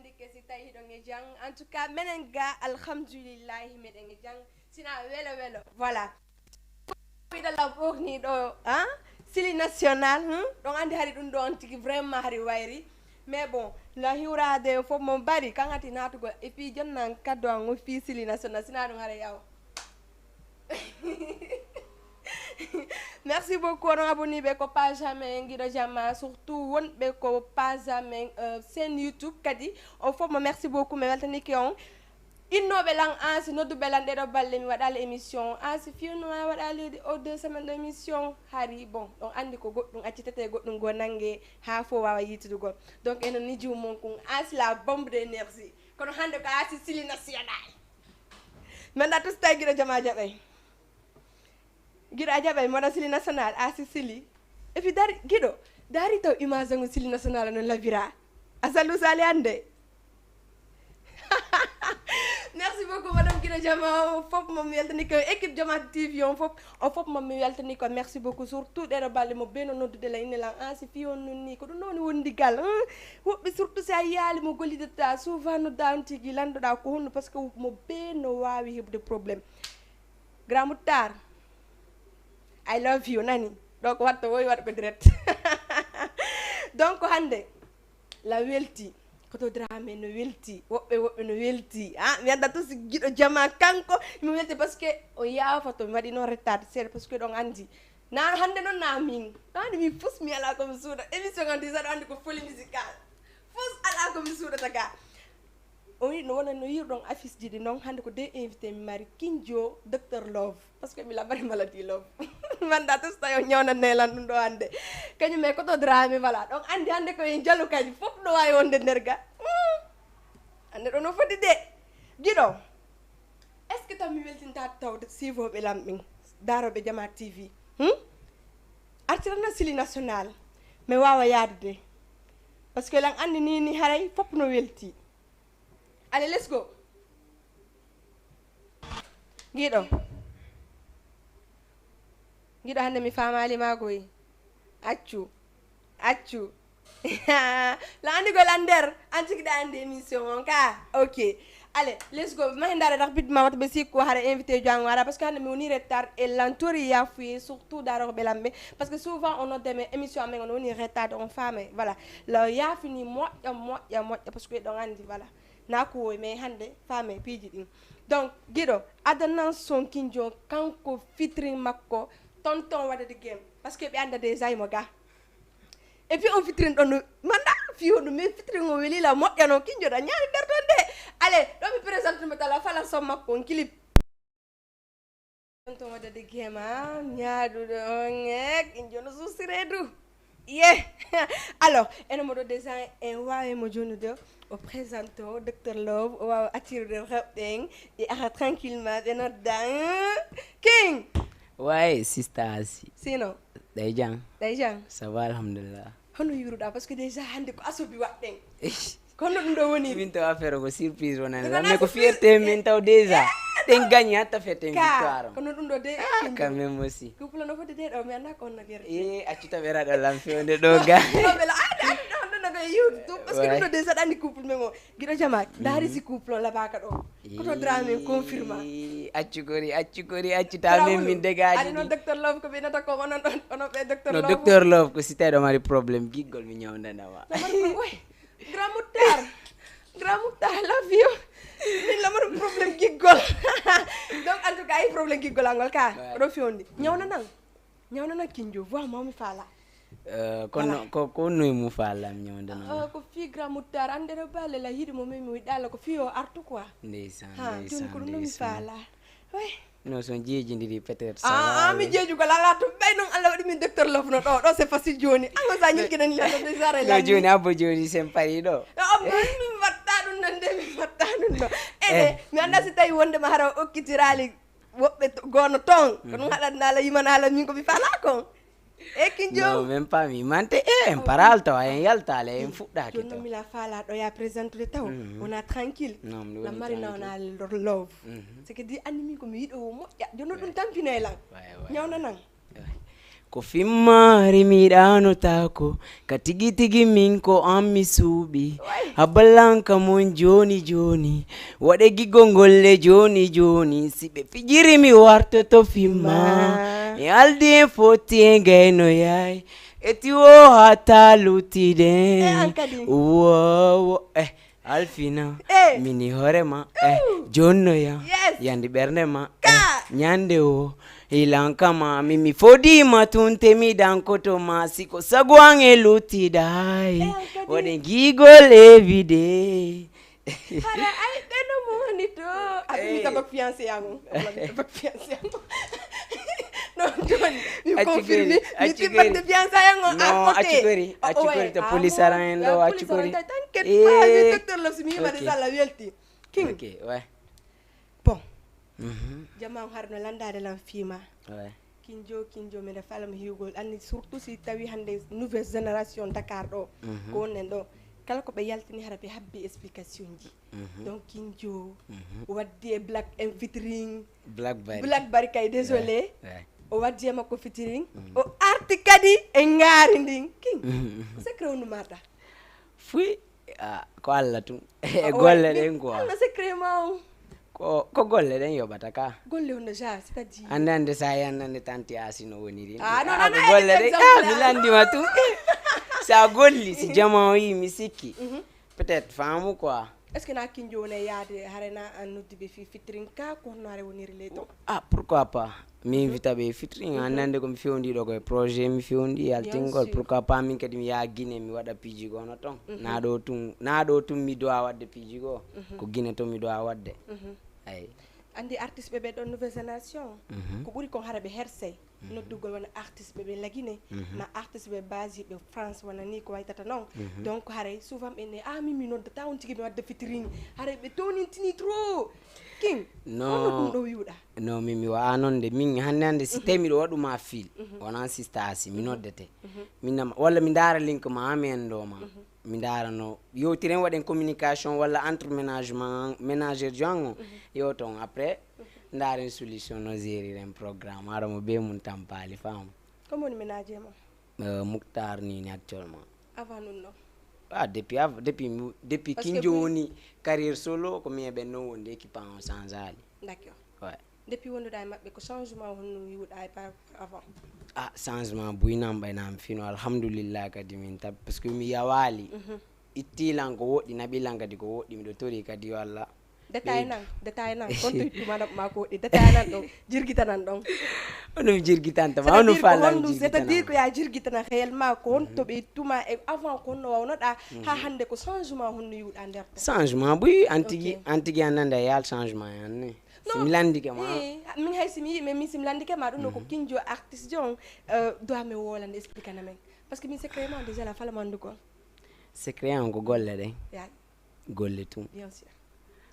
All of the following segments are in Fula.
andi ke si tay hiɗon e jang en tout cas minen ga alhamdoulillahi miɗen e jang sina welo voilà wiɗala ɓokni ɗo sili national ɗon andi hari ɗum ɗo on tigi vraiment hari wayri mais bon la hiwrade fof mo bari kan ati natugo et puis jonnan kaddo an o fi sili national sina ɗum hara yaw merci beaucoup onon abonniɓe ko page amen guiɗo jamma surtout wonɓe ko page amen sen youtube kadi on fof mo merci beaucoup mi weltanike on innoɓe lan ansi nodduɓe lan ɗeɗo balle mi waɗali émission ansi fiwnoma waɗali o 2 semaine de émission hari bon ɗon andi ko goɗɗum accitete goɗɗum go nangue ha fo wawa yitudugol donc enen ni jumon kon ansi la bombe d' énergie kono hande ko ansi sili national mi anda tous tawi guiɗo jama jaɓay guiɗo a jaɓay moɗon sili national asi sili et puis dari guiɗo dari taw image ngo sili national non labira a sallu sali hande merci beaucoup madame Guido Diama fop moom mi weltani ko équipe Diama TV on fop moom mi weltani ko merci beaucoup surtout ɗeɗo balɗe mo beno noddude la ine lan an si fi on nun ni ko ɗum noon wondi gal woɓɓe surtout si a yaali mo gollidata souvent no dawntigi landoɗa ko honno par ce que mo beno wawi heɓde probléme grand moutar I love you nani donc watta woyi waɗa ko direct donc hande la welti koto drame no welti woɓɓe no welti mi anda tous guiɗo jama kanko mi welti par ce que o yafato mi waɗi noon rettade seeɗa par ce que ɗon andi na hande noon na min andi min fus mi ala komi suuɗa émission andi saɗo andi ko folie musical fus ala komi suuɗata ga o wi no wona no yirɗon affiche ji ɗi noon hande ko deux invité mi mari Kinjo docteur Love par ce que mi labari maladie Love manda tous tawi o ñawnanelan ɗum ɗo hande kañum e koto drame voilà donc andi hande koye jallu kaji fof ɗo wawi wonde nder ga hande ɗo no foti de guiɗo est ce que taw mi weltinta tawde sivoɓe lam ɓin daroɓe Diama TV artirana sili national mi wawa yaadude par ce que lan andi ni haray fof no welti allez let's go guiɗo hande mi famali magoy accu la andi gol ander antikiɗa andi émission on ka ok allez let's go ma hendare rapidement wata ɓe sikko hara invité joango ara par ce que hande mi woni retard et l'entouri yafuye surtout daroɓe lamɓe par ce que souvent on noddeme émission amen on woni retard on faame voilà la yafini moƴƴa par ce que ɗon andi voilà nakuwoy mais hande faame piiji ɗin donc guiɗo adanan son Kinjo kanko fitri makko tonton waɗade game par ce que ɓe anda déjà imo ga et puis on fitrin ɗon no manda fiyo ɗum mais fitrin o welila moƴƴa no Kinjo ɗa ñaari nder ɗon de allez ɗo mi présente me tala fala som makko on clip tonton waɗade game ñaaɗuɗo on Kinjo no susiredu alors ene moɗo déjà en wawimo jonude o présente o docteur Love o wawa attirude rewɓe e ara tranquillement ɓe nodda king ouais sista asi sinon ɗay jang ça va alhamdulillah hono yiruɗa par ce que déjà hande ko asobi waɗɗen kono ɗum ɗo woni min taw affaire ko surprise wonani mais ko fierté min taw déjà ɗen gagné hatta fête victoire kono ɗum ɗo de quand même aussi couple no foti de ɗo mi anda ko onna vérité accu taɓera ɗo lam fewde ɗo ga YouTube parce que ɗum ɗo déjà ɗa andi couple men o guiɗo jama daari si couple on labaka ɗo koto drame confirma accu ta men min dégaji aɗa noon docteur Love ko ɓenata ko onon ɗon onon ɓe docteur Love no docteur Love ko si tawi ɗo mari probléme giggol mi ñawdanama grand moutar love you min lamari probléme giggol donc en tout cas ay probléme giggol angol ka oɗo fewndi ñawnanan Kinjo voix mawmi faala kono ko noye mu fallam ñawdana ko fi grand moutar ande ɗo balle la yiɗi mo min mi wiɗɗala ko fi o artu quoi ndeysan joni ko ɗum noon mi faala non son jeejidiri peut être mi jeeju ko lala to ɓay noon Allah waɗi min docteur Love no ɗo c'est facile joni anga sa ñilkiɗen yalla déjà no joni abbo joni sen pari ɗo min watta ɗum nan de min watta ɗum ɗo mi anda si tawi wondema hara okkitirali woɓɓe gono toon ko ɗum haɗatnala yimanala min komi faala kon Kinjo non même pas mi mante en paral taw en yaltale en fuɗɗaki to joni mila faala ɗo ya présentude taw wona tranquille la marina wona Love c'est que di andi min komi yiɗo moƴƴa joni ɗum tampine lan ñawnanan ko fimmare miɗano tako ka tigi tigi min ko an mi suuɓi habalanka mon joni joni waɗe gigol ngolle joni joni si ɓe fijiri mi wartoto fimma e aldi en foti e gayno yayi e tiwo hata lutiden wowo alfina mini horema jonnoya yandi ɓernde ma ñande o ilankama mimi fodima tunte miɗankoto ma siko sagoan e luttiɗay waɗe gigol everyday hara ay ɗeno mo woni to mi tabak fiancé yango tabak fiancé yango non joni mi confirme mi tibbande fiancé yango non accukori to police aran en ɗo accukori t'inquiète pas mi docteur la si mi yimade salla welti king ok ouais bon jama harno landade lan fiima kinjo mede falam hiwgol anni surtout si tawi hande nouvelle génération Dakar ɗo ko wonnen ɗo kala ko ɓe yaltini hara ɓe habbi explication ji donc kinjo waddi e black en featuring blackberry kay désolé o waddi e makko featuring o arti kadi e ngaari ndin king secret wonu mata fuy ko Allah tum e golle ɗen quoi Allah secret ma ko golle ɗen yoɓata ka golle on déjà c'est-à-dire andande sa yannande tanti asino woniri non golle ɗen mi landima tum sa golli si jama o yi mi sikki peut-être faamu quoi est ce que na kinjo wona yaade harena an nodduɓe fi featuring ka ko honno are woniri ley to pourquoi pas mi invita ɓe featuring annande komi fewdiɗo koye projet mi fewdi yaltingol pourquoi pas min kadi mi yaha Guinée mi waɗa piiji gono ton na ɗo tum mi dowa wadde piiji goo ko Guinée to mi dowa wadde ay andi artiste ɓe ɗon nouvelle génération ko ɓuri kon hara ɓe hersey noddugol wona artiste ɓe lagine ma artiste ɓe basi ɓe France wona ni ko waytata noon donc haray souvent ɓe ne mimi noddata on tigui mi wadde featuring haray ɓe townintini trop king ɗum ɗo wiwɗa non mi wawa noon de min hande si tawi miɗo waɗuma fil wona sista asi mi noddete minnama walla mi daara link ma amen ɗo ma mi darano yewtiren waɗen communication walla entre ménageur joango yo ton après ndaren solution no gériren programme ara mo be mum tampali fam comme woni ménager ma Mouktar ni actuellement avant nun non depuis kinjo woni carrière solo ko mi eɓen noon wonde équipe en sans ali d'accord ouais depuis wonduɗa e maɓɓe ko changement honno wiwɗa e par avant changement buyinam ɓaynam fino alhamdulillah kadi min tab par ce que mi yawali ittilan ko woɗɗi naɓilan kadi ko woɗɗi miɗo tori kadi yo Allah détail nan konto ittuma ma ko woɗɗi détail nan ɗon jirgitanan ɗon ono mi jirgitantama ono fallam c'est à dire que ya jirgitana réellement ko on to ɓe ittuma e avant ko honno wawnoɗa ha hande ko changement honno yiwɗa nder to changement buy antigui annande e yaal changement yanni simi landike ma min hay simi yimi min simi landike ma ɗum ɗo ko kinjo artiste jon doit mi wolande expliquana men par ce que min secret ma déjà la falamandu ko secret an ko golle ɗen golle tum bien sûr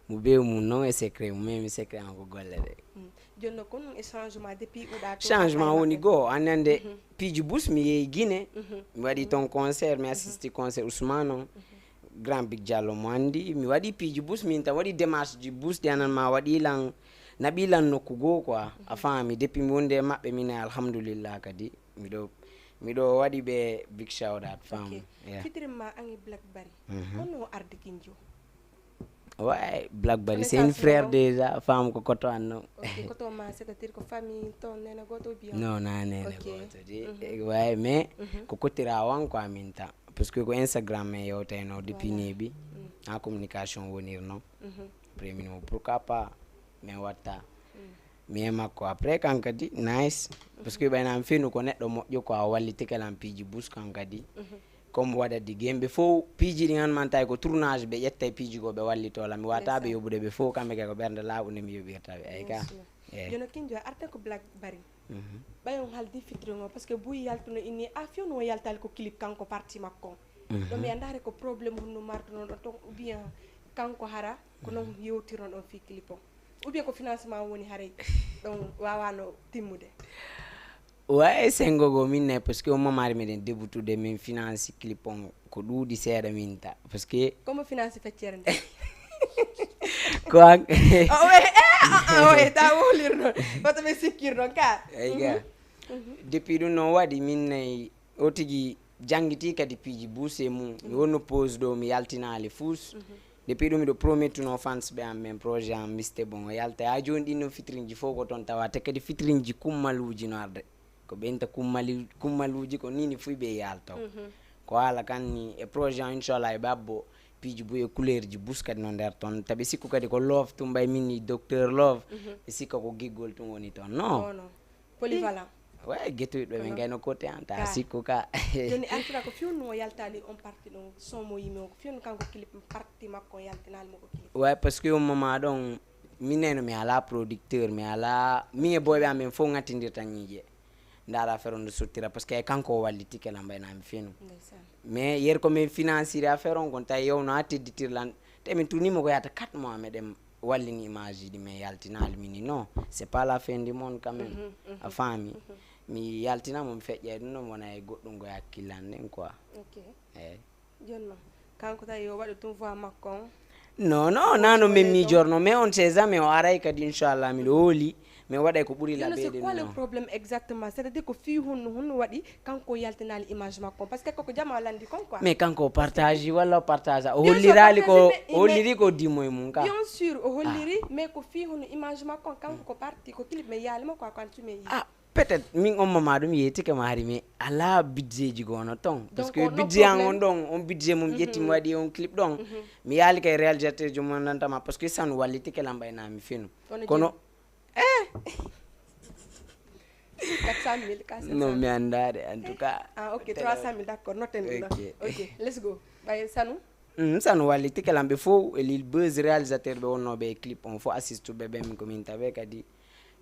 mo be mum noon e secret mum mais mi secret an ko golle ɗe jonno ko ɗum e changement depuis ɓuuɗa changement woni goo annande piiji bus mi yeehi Guinée mi waɗi ton concert mi assisti concert Ousmane on grand big Diallo mo andi mi waɗi piiji bus min tan waɗi démarche ji bus ɗi anan ma waɗilan naɓilan nokku goo quoi a faami depuis mi wonde maɓɓe min alhamdulillah kadi miɗo waɗi ɓe big shout out fam fitirim ma angi Blackberry honno arde kinjo ouais Blackberry c'est une frère déjà femme ko koto an non koto ma c'est à dire ko famille ton nena goto bien non na nene goto de ouais mais ko kotira wan ko aminta parce que ko Instagram e yewtayno depuis nebi en communication wonir non premier pourquoi pas mais watta mi makko après kankadi nice parce que ɓaynam fenu ko neɗɗo moƴƴo ko a wallite kalan piiji bus kankadi comme waɗadi gemɓe fof piiji ɗi ganmantay ko tournage ɓe ƴetta piiji go ɓe wallitola mi wataɓe yoɓude ɓe fof kamɓe kay ko ɓerde laaɓude mi yoɓirtaɓe ay ka jono kinjo arte ko Blackberry ɓayon haldi fitring o par ce que buy yaltuno inni a fewno o yaltali ko clip kanko parti makko ɗo mi andare ko probléme honno martuno ɗo ton ou bien kanko hara ko noon yewtiron ɗon fi clip o ou bien ko financement woni haray ɗon wawano timmude ouais sengogo minne parce que o momari meɗen débutude min finance clip on ko ɗuuɗi seeɗa min ta parce que comme finance feccere nde ko ta wolir noon koto ɓe sikkir noon ka eyga depuis ɗum noon waɗi min nayi o tigi jangiti kadi piiji buuse mum mi wonno pose ɗo mi yaltinali fus depuis ɗum miɗo promettuno fans ɓe am men projet am miste bon o yalta ha joni ɗinno fitrinji fof ko toon tawa te kadi fitrinji kummaluji no arde ko ɓenta kummaluji ko nini fuy ɓe yaltaw ko haala kan ni e projet am inchallah e babbo piiji boye couleur ji bus kadi no nder toon taɓe sikku kadi ko love tum ɓay min ni docteur love ɓe sikka ko giggol tum woni toon non polyvalent ouais guettoyɗo ɓe gayno côté an ta sikku ka joni artira ko fewnu o yaltani on parti ɗon son mo yimi o ko fewnu kanko clip parti makko o yaltinali mo ko clip ouais parce que au moment ɗon mineno mi ala producteur mi ala min e boyɓe amen fof gattidirta ñiiƴe ndara affaire on de sottira parce que e kanko o walli tikela mbaynami fenu mais yer komin financiré affaire on kon tawi yewno ha tedditirlan te min tournima ko yata 4 mois meɗen wallini image ɗi mais yaltinali mini non c'est pas la fin du monde quand même a faami mi yaltinamo mi feƴƴay ɗum ɗon wona e goɗɗum goye hakkillan nden quoi eyyi joni noon kanko tawi yo waɗa tum voix makko on non nano min mijorno mais on sait jamais o aray kadi inchallah miɗo hooli mais waɗay ko ɓuuri laɓede c'est quoi le problème exactement c'est à dire ko fi hunno waɗi kanko yaltinali image makko parce que koko jama landi kon quoi mais kanko o partage walla o partage o hollirali ko holliri ko dimo e mum ka bien sûr o holliri mais ko fi hunno image makko kanko ko parti ko clip mais yalima quoi quand tu me yi peut-être min on mama ɗum yettike ma hari mais ala budget ji gono ton parce que budget an on ɗon on budget mum ƴetti mi waɗi on clip ɗon mi yaali kay réalisateur jo mon nantama parce que san wallitike lamɓaynami finu kono 400 000 ka non mi andade en tout cas ok 300 000 d'accord noten ok let's go ɓay sanu sanu wallitike lamɓe fof e lil buzz réalisateur ɓe wonnoɓe e clip on fof assistuɓe ɓe min komin tawe kadi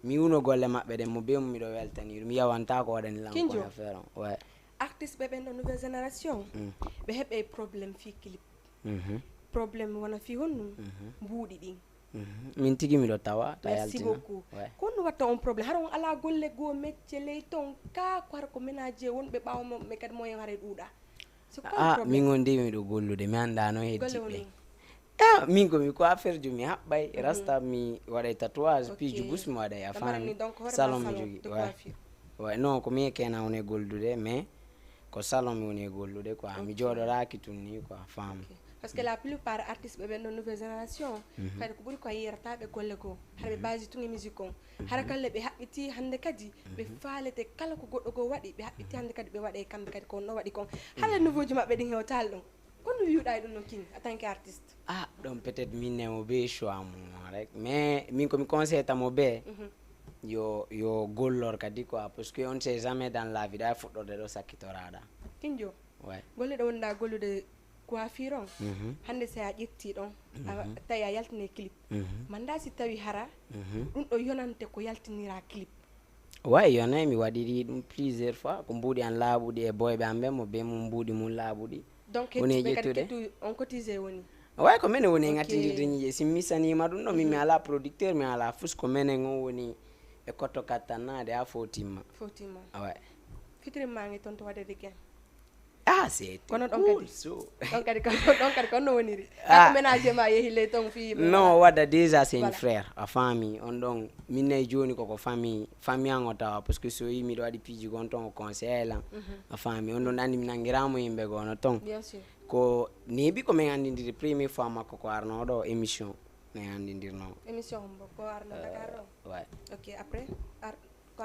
mi wuno golle maɓɓe ɗen mo be mo miɗo weltani mi yawanta ko waɗani lanko affaire on ouais artiste ɓe ɓen ɗo nouvelle génération ɓe heɓe probléme fi clip probléme wona fi honnum mbuuɗi ɗin min tigi miɗo tawa ta merci yaltina beaucoup ko honno watta on probléme hara on ala golle goo métier ley ton ka ko hara ko ménager wonɓe ɓawmo mais kadi moyen hara ɗuuɗa c'est quoi problème min on nde miɗo gollude mi andano heddiɓe min komi ko affaire jo mi haɓɓay rasta mi waɗay tatouage piiju bus mi waɗay a fami salon mi jogui ouais non ko mi kena woni gollude mais ko salon mi woni gollude quoi mi jooɗoraki tun ni quoi fami parce que la plupart artistes ɓe ɓen ɗo nouvelle génération kadi ko ɓuuri ko yiyataɓe golle goo hara ɓe basi tun e musique on hara kalle ɓe haɓɓiti hande kadi ɓe faalete kala ko goɗɗo goo waɗi ɓe haɓɓiti hande kadi ɓe waɗe kamɓe kadi ko no waɗi kon hala nouveau ji maɓɓe ɗin hewtali ɗum kono wiuɗa ɗum no king en tant que artiste ɗon peut être min nemo be choix mum rek mais min komi conseille tamo be yo gollor kadi quoi parce que on sait jamais dans la vie ɗa fuɗɗorde ɗo sakkitoraɗa kinjo ouais golle ɗo wonɗa gollude coiffure on hande sa a ƴetti ɗon tawi a yaltine clip manda si tawi hara ɗum ɗo yonante ko yaltinira clip way yonay mi waɗiri ɗum plusieurs fois ko mbuuɗi an laaɓuɗi e boyɓe am ɓe mo be mum mbuuɗi mum laaɓuɗi donc hettiɓe kadi kettu on cotisé woni way ko minen woni gattidirde ñiƴe si misanima ɗum ɗo min mi ala producteur mi ala fus ko minen on woni e kotto kattannade ha fotimma way fitirimmagi toon to waɗede gen c'est kono ɗon kadi konno woniri ako ménager ma yeehi ley ton fi non waɗa déjà c'est une frère a famille on ɗon min nayi joni koko famille an o tawa parce que so yi miɗo waɗi piiji gon ton o conseil lan a famille on ɗon andi mi nangiramo yimɓe gono ton bien sûr ko neeɓi ko min andidiri première fois makko ko arno ɗo émission min andidirno émission mbo ko arno Dakar ɗo ouais ok après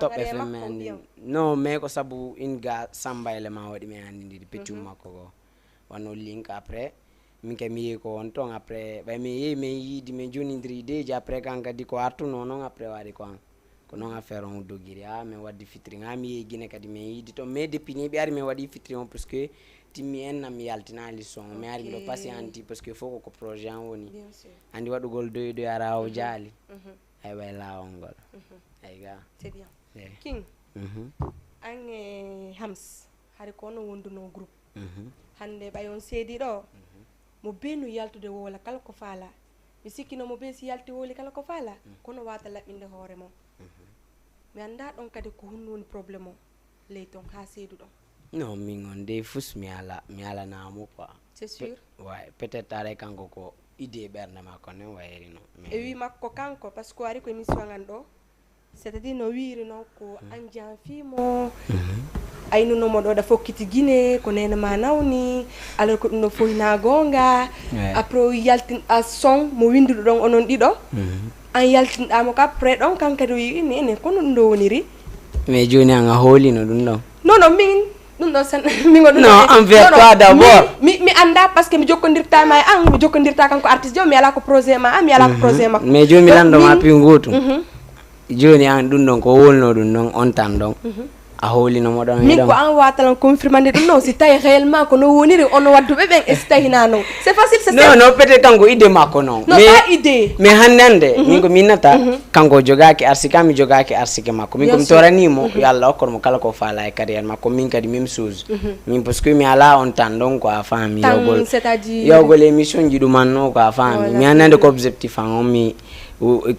Top FM mi andi non mais ko sabu inga Samba élément waɗi min andidiri peccum makko ko wanno link après min kay mi yehi ko on ton après ɓay min yehi min yiidi min jonidiri ideji après kan kadi ko artuno noon après waɗi ko an ko noon affaire on doguiri min waddi fitring mi yehi Guinée kadi min yiidi toon mais depuis ni ɓe ari min waɗi fitring on parce que timmi en nam mi yaltinali son mi ari miɗo patienti parce que fof koko projet an woni andi waɗugol doyi ara o jaali ay way lawol ngol ay ga c'est bien king an e Hams hari ko no wonduno groupe hande ɓay on seedi ɗo mo be no yaltude wola kala ko faala mi sikkino mo be si yalti woli kala ko faala kono wata laɓɓinde hoore mum mi anda ɗon kadi ko hunde woni probléme o ley ton ha seedu ɗon non min on de fus mi ala namo quoi c'est sûr ouais peut être aray kanko ko idée ɓerde makko nen wayri non e wi makko kanko par ce que ari ko émission ngan ɗo c'est-à-dire no wiiri noon ko an janfimo aynunomo ɗo ɗa fokkiti Guinée ko nene ma nawni alors que ɗum no foyna gonga après o yaltin a son mo winduɗo ɗon onon ɗiɗo an yaltinɗamo ka après ɗon kankadi o yi nene kono ɗum ɗo woniri mais joni an a hoolino ɗum ɗon non min ɗum ɗo san min go ɗum non envers toi d'abord mi anda par ce que mi jokkodirtama e an mi jokkodirta kanko artiste jo mi ala ko projet ma an mi ala ko projet makko mais joni mi landoma piw gotum joni an ɗum ɗon ko wolno ɗum ɗon on tan ɗon a hoolinomo ɗon min ko an watalan confirmande ɗum non si tawi réellement ko no woniri ono wadduɓe ɓen e si tawi hina non c'est facile c'est non peut être kanko idée makko non non pas idée mais hannde min ko minnata kanko jogaki arsike mi jogaki arsike makko min ko mi toranimo yo Allah hokkormo kala ko faala e carrière makko min kadi même chose min parce que mi ala on tan ɗon ko a faami yawgol émission ji ɗumanno ko a faami mi hannde ko objectif an on mi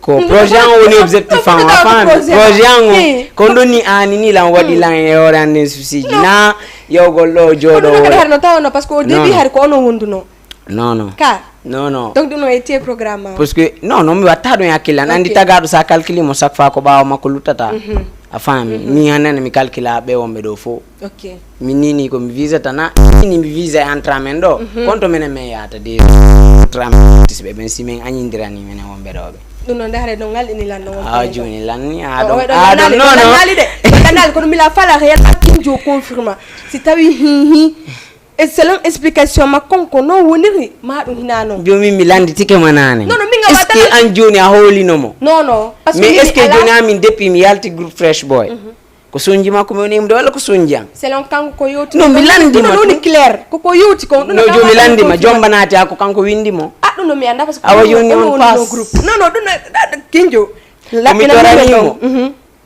ko projet an woni objectif an a faami projet an o ko ɗon ni ani ni lan waɗi lan e hoore anden souci ji na yawgol ɗo jooɗo har no tawno par ce que au début har ko ono wonduno non ka non donc ɗum no ete programme parce que non mi watta ɗum hakkille an andi tagaɗo sa calcule mo chaque fois ko ɓawa makko luttata a faami mi hannene mi calcula ɓe wonɓe ɗo fo ok min nini ko mi visa tana ni mi visa e entramen ɗo konto minen min yahata déjà entramen tisɓe ɓen si min añidirani minen wonɓe ɗoɓe ɗum noon ndahare no ngalɗini lan no joni lanni ɗonali de ɗanali kono mila fala réel kinjo confirma si tawi hihi e selon explication makko ko non woniri ma ɗum hina noon joni mi landi tike manane non min est ce que an joni a hoolinomo non parce que mais est ce que joni amin depuis mi yalti groupe fresh boy ko sonji makko mi wonimde walla ko sonji an selon kanko ko yewti non mi landima ɗum woni clair koko yewti ko no joni landima jombanati ako kanko windimo ɗum no mi anda par ce que awa joni on passe groupe non ɗum kinjo mi toranimo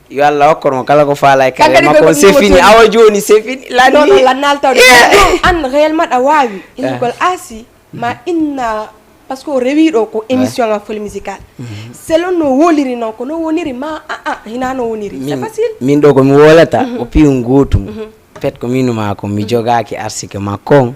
yo Allah hokkormo kala ko faala e kare makko c'est fini awa joni c'est fini non lannal tawde an réellement ɗa wawi innugol asi ma inna par ce que o rewi ɗo ko émission en folie musicale selon no woliri noon ko no woniri ma hina no woniri c'est facile min ɗo komi wolata o piyum gotum peut ko minuma ko mi jogaki arsike makko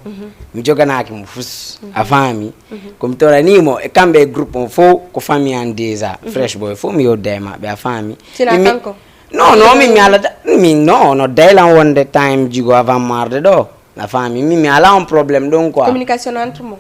mi joganaki mo fus a faami komi toranimo e kamɓe e groupe o fo ko famille an déjà fresh boy fo mi yodda e maɓɓe a faami sina kanko non min mi alata min non no daylan wonde time jigo avant marde ɗo a faami min mi ala on probléme ɗon quoi communication entre mo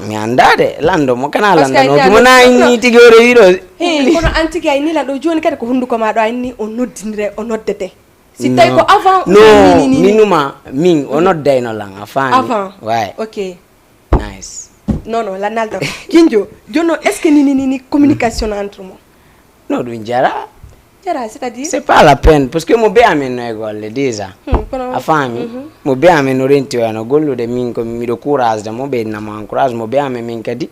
mi andade lando mo kana lando no timo na ni tigi o rewi ɗo kono an tigi ay ni la ɗo joni kadi ko hunduko ma ɗo ay ni o noddindire o noddete si tawi ko avant non minuma min o noddayno lan a faami avant ouais ok nice non la nalta kinjo jono est ce que ni communication entre mo non ɗum jara c'est-à-dire c'est pas la peine parce que mo be amen no e golle déjà a faami mo be amen no renti wano gollude min ko miɗo courage de mo ɓeydinamo encourage mo be amen min kadi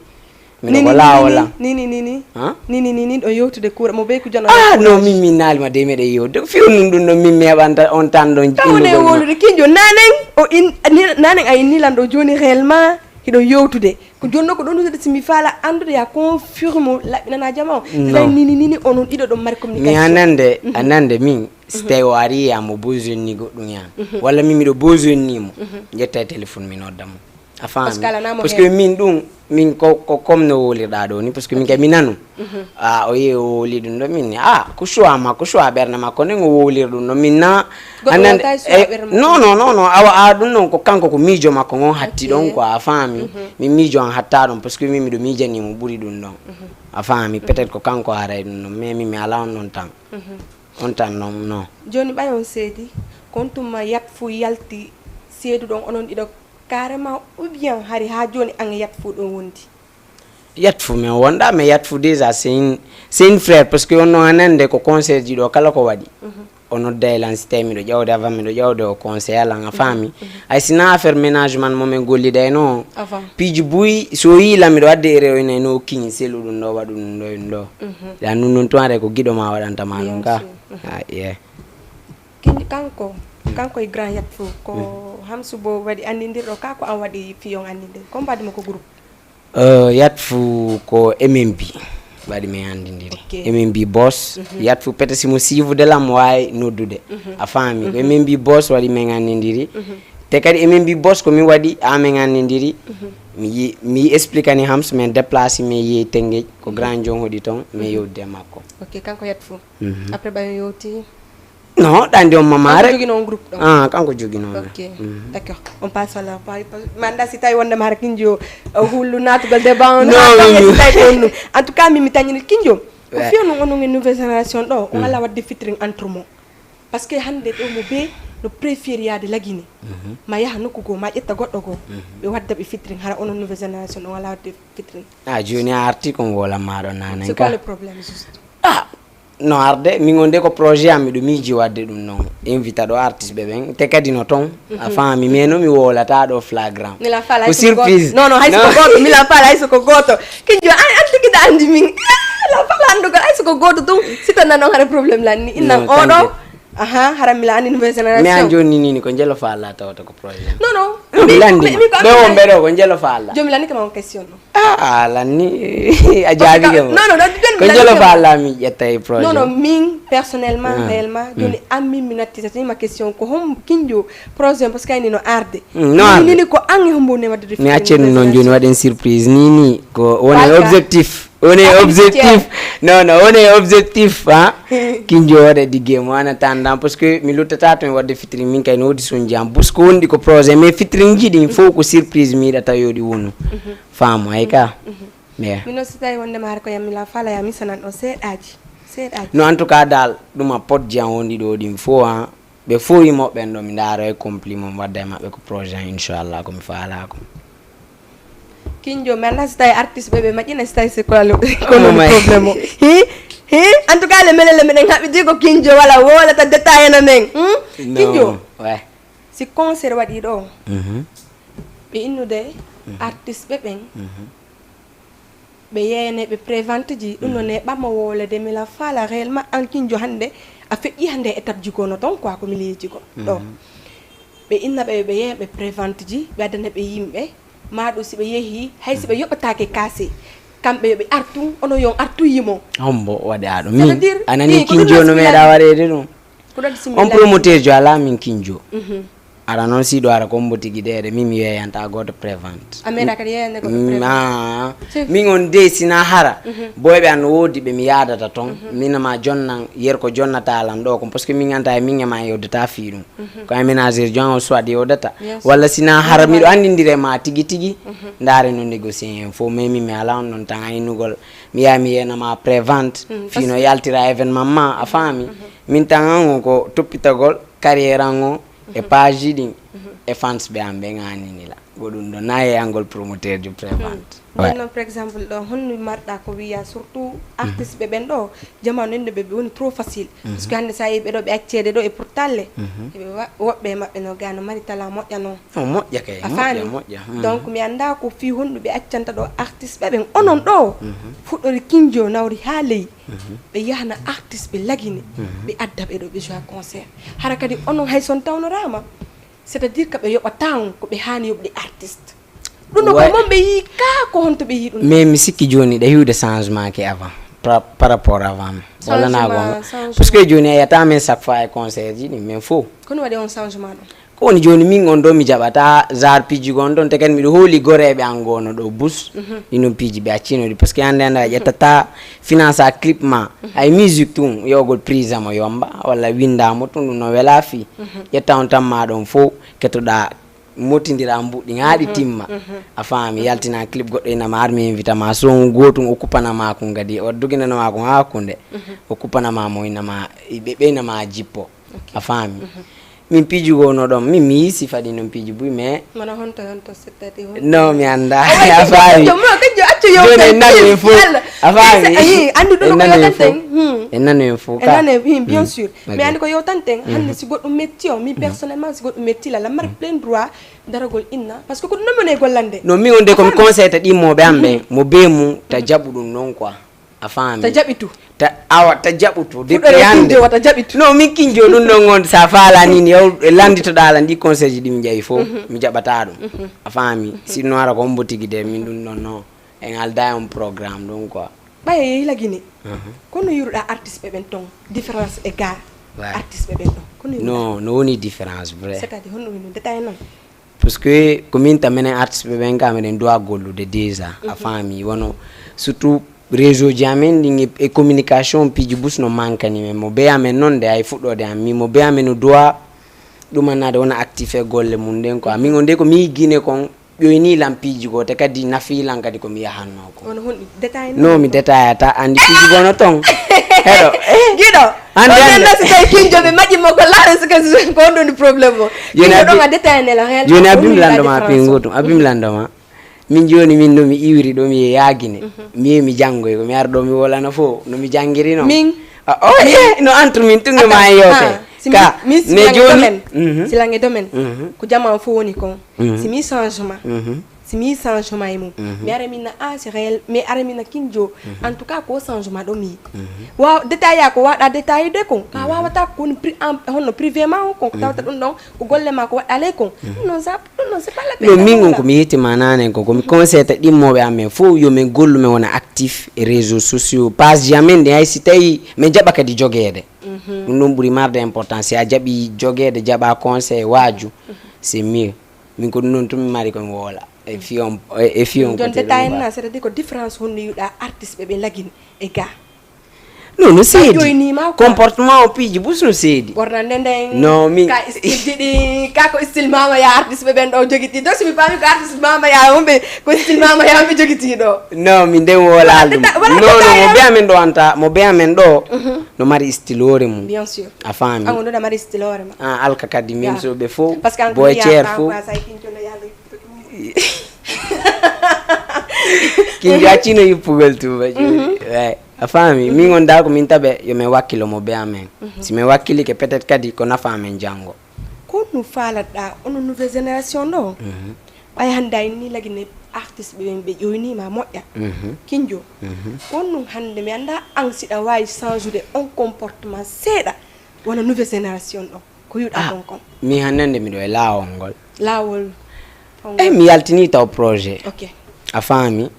miɗo ko lawola ni ɗo yewtude coura mo ɓey ko jono non min naalima de meɗe yewde fiwnum ɗum ɗon min mi heɓanta on tan ɗon tawne wolude kinjo nanen a innilan ɗo joni réellement hiɗo yewtude ko jonno ko ɗon usude simi faala andude ya confirme laɓinana jama o sai nini onon ɗiɗo ɗon mari communication mi anande min so tawi o ari yamo besoin ni goɗɗum yan walla min miɗo besoin nimo jetta e téléphone mi noddamo a faami parce que min ɗum min ko comme no wolirɗa ɗo ni parce que min kay mi nanu o yehi o woli ɗum ɗo min ni ko choix makko choix ɓerde makko nden o wolir ɗum ɗo min na annande non awa ɗum ɗon ko kanko ko miijo makko on hatti ɗon quoi a faami min miijo an hatta ɗon parce que min miɗo miijanimo ɓuuri ɗum ɗon a faami peut être ko kanko haray ɗum ɗon mais min mi ala on ɗon tan on tan non joni ɓay on seedi kon tuma yat fo yalti seedu ɗon onon ɗiɗo carrément ou bien hari ha joni an yat fo ɗon wondi yat fo min wonɗa mais yat fo déjà c'est une frère parce que onno anande ko concert ji ɗo kala ko waɗi o nodda e lan si tawi miɗo ƴawde avant miɗo ƴawde o conseil alan a faami hay sina affaire ménagement momin gollida e no piiji buy so yiila miɗo wadde e rewne no kiñi selu ɗum ɗo waɗu ɗum ɗo ɗum ɗo ya nun noon to are ko guiɗo ma waɗantama ɗum ka ye kanko e grand yat fo ko Hamsou Bo waɗi andidirɗo ka ko an waɗi fiyon andidir ko mbadima ko groupe yat fo ko MMB waɗi mi andidiri MMB boss yat fo peut être simo siivude lam wawi noddude a faami ko MMB boss waɗi min andidiri te kadi emin mbi boss ko mi waɗi amen andidiri mi explique ni hams men déplacer me yi Tengej ko grand jon hodi ton me yewde makko ok kanko yat fu après ba yowti non dandi on mama rek jogi non groupe donc kanko jogi non ok d'accord on passe à la manda si tay wonde mara Kinjo hulu natugal débat on en tout cas mi tagnini Kinjo ko fiyo no ngono nouvelle génération do on ala wadde featuring entre mo parce que hande do mo be no préféré de la Guinée ma yaha nokku go ma ƴetta goddo go be wadda be featuring hara on nouvelle génération on ala wadde featuring joni arti ko wola maɗo nanen c'est quoi le problème juste no arde min gonde ko projet am miɗo miiji wadde ɗum noon invita ɗo artiste ɓe ɓen te kadi no ton a faami mais no mi wolata ɗo flagrant ko surprise non hay so goto mi la fala hay so goto Kinjo an tikida andi min la fala andugo hay so goto tum sitana non hara problème lan ni inna oɗo haramila ani nouvelle génération mais an joni nini ko jelo falla tawata ko projet non landi ɓe won ɓeɗo ko jelo falla jomi lani kama question no lanni a jaabi ke ko jelo falla mi ƴetta e projet non min personnellement réellement joni ammi mi nattitata ma question ko hom Kinjo projet parce que ayni no arde nini ko an e hombo ne wadde mi accenu noon joni waɗen surprise nini ko woni objectif on est objectif non on est objectif Kinjo waɗa digge mo ana tandam parce que mi luttata to mi wadde featuring min kay no wodi son jam parce que wondi ko projet mais featuring ji ɗin fof ko surprise mi yiɗata yoɗi wonu faamo ay ka mino so tawi wonde ma har ko yammi la fala ya misanan o seeɗaji no en tout cas dal ɗuma pot jian wondi ɗo ɗin fof ɓe fof yimoɓɓen ɗo mi ndaaro e compliment wadda e maɓɓe ko projet inchallah komi faalako Kinjo mais anda so tawi artiste ɓe maƴƴina so tawi c'est quoi le problème o en tout cas le melele meɗen haɓidi ko Kinjo wala wolata détail na men Kinjo si concert waɗi ɗo ɓe innude artiste ɓe ɓen ɓe yeyane ɓe prévente ji ɗum noon e ɓamma wolede mi la fala réellement an Kinjo hande a feƴƴi hande étape ji gono ton quoi ko mi leeji ko ɗo ɓe inna ɓe yeeya ɓe prévente ji ɓe addana ɓe yimɓe maɗo si ɓe yeehi hay si ɓe yoɓatake kaase kamɓe yoɓe artu ono yon artu yimo hombo waɗa ɗum min anani Kinjo no meeɗa waɗede ɗum on promoteur jo ala min Kinjo ara noon siɗo ara kombo tigi ɗeɗe min mi yeyanta goto prévente ameɗa kadi yeyande goto prévente min on de sina hara boyɓe an woodi ɓe mi yadata toon minama jonnan yer ko jonnata lan ɗo ko par ce que min ganta e min ema yewdata fi ɗum ko aménagére jon o soit yewdata walla sina hara miɗo andidire ma tigui tigui ndaare no négocier en fo mais min mi ala on noon tan aynugol mi yaha mi yenama prévente fino yaltira événement ma a faami min tan an o ko toppitagol carrière an o e page ji ɗin e fans ɓe am ɓe ganini la go ɗum ɗo nayi angol promoteur jo prévente non par exemple ɗo honno marɗa ko wiya surtout artiste ɓe ɓen ɗo jamanu ende ɓe woni trop facile parce que hande sa yi ɓeɗo ɓe accede ɗo e pourtalle eɓe woɓɓe maɓɓe no ga no mari tala moƴƴa noon moƴƴa kay a faami donc mi anda ko fi honɗu ɓe accanta ɗo artiste ɓe ɓen onon ɗo fuɗɗori Kinjo nawri ha ley ɓe yahana artiste ɓe lagine ɓe adda ɓe ɗo ɓe joua concert hara kadi onon hay son tawnorama c'est à dire que ɓe yoɓa tan ko ɓe hani yoɓde artiste ɗum ɗo ko mon ɓe yi ka ko honto ɓe yi ɗum mais mi sikki joni ɗe hiwde changement ke avant par rapport avant walla na gonga parce que joni a yiyata men chaque fois e concert ji ɗin mais faux kono waɗi on changement ɗo ko woni joni min on ɗo mi jaɓata jar piiji gon ɗon te kadi miɗo hooli goreɓe an gono ɗo bus ɗinon piiji ɓe accinoɗi par ce que hande hande a ƴettata finance a clip ma ay musique tum yowgol prise amo yomba walla windamo tum ɗum no wela fi ƴetta on tan ma ɗon fo kettoɗa motidira mbuɗɗi haaɗi timma a faami yaltina clip goɗɗo inama har mi invita ma son gotum o kuppanama ko kadi o doginanama ko ha hakkude o kuppanama mo inama ɓe ɓeynama jippo a faami min piijugo no ɗon min mi yisi faɗi noon piiji buy mais non mi anda a faami joni en nani en fof a faami en nani en fof bien sûr mais andi ko yewtanten hande si goɗɗum metti o mi personnellement si goɗɗum metti la lamar plein droit daragol inna par ce que ko ɗum nomone gollande non min on de komi conseil ta ɗimmoɓe am ɓe mo be mum ta jaɓu ɗum noon quoi a faami ta jaɓitu ta awa ta jaɓutu depuis hande wata jaɓitu non min Kinjo ɗum ɗon gonɗe sa faala nini yaw landitoɗa ala ndi conseil ji ɗi mi ƴawi fof mi jaɓata ɗum a faami sinno ara ko hombo tigui de min ɗum ɗon non en alda on programme ɗum quoi ɓaye yehi lagine kono yiruɗa artiste ɓe ɓen ton différence e ga artiste ɓe ɓen ɗon non no woni différence vrai c'est-à-dire honno no détail non parce que komin tamene artiste ɓe ɓen kam eɗen duwa gollude déjà a faami wono surtout réseau ji amen ɗin e communication piiji bus no mankani men mo be amen noon de ay fuɗɗode am mi mo be amen no duwa ɗumannade wona actif e golle mum nden quoi min o nde ko mi yiggine kon ƴoyni lam piiji go te kadi nafilan kadi komi yahanno ko wono honɗi détail non mi détaillata andi piiji gono ton heɗo guiɗo onenno so tawi kinjoɓe maƴƴimo ko laare sika ko on ɗoni probléme o ɗoga détail nela réel joni abimi landoma pingotum abimi landoma min joni min nomi iwri ɗo mi yaguine mi yehi mi janggoy ko mi ara ɗo mi wolana fo nomi janguiri noon min no entre min tunge ma yewte ka mais joni silange domaine ko jaman fo woni kon si mi changement si mi changement e mum mi ara min na c'est réel mais ara min na kinjo en tout cas ko changement ɗo mi waw détail ya ko waɗa détail de kon ka wawata ko woni honno privé ma o kon ko tawta ɗum ɗon ko golle ma ko waɗale kon non ça ɗum non c'est pas la peine no min gon komi yettima nanen ko komi conseil ta ɗimmoɓe amen fof yomin gollu men wona actif e réseaux sociaux page ji amen ɗi hay si tawi min jaɓa kadi joguede ɗum ɗum ɓuuri marde importance si a jaɓi joguede jaɓa conseil waaju c'est mieux min ko ɗum noon tumi mari komi woola e fiyon jon détail na c'est-à-dire ko différence honno yiɗa artiste ɓe lagine e ga non no seedi comportement o piiji bus no seedi ɓornande nden non min ka style ɗiɗi ka ko style mama ya artiste ɓe ɓen ɗo joguiti donc somi paami ko artiste mama ya wonɓe ko style mama ya wonɓe joguiti ɗo non min nden wolal ɗum non mo be amen ɗo anta mo be amen ɗo no mari style ore mum bien sûr a faami an ɗoɗa mari style ore ma alka kadi min soɓe fof parce que boy ceer fof kinjo accino yippugol tuba joni a faami min on da ko min taɓe yomin wakkilo mo be amen si min wakkilike peut être kadi ko nafa amen janggo ko no falatɗa ono nouvelle génération ɗo ɓay hannde a ni lagine artiste ɓe ƴoynima moƴƴa kinjo on ɗum hannde mi annda an siɗa wawi change on comportement seeɗa wona nouvelle génération ɗo ko yiɗa ɗon kon min hannande miɗo e laawol ngol laawol mi yaltini taw projet ok a faami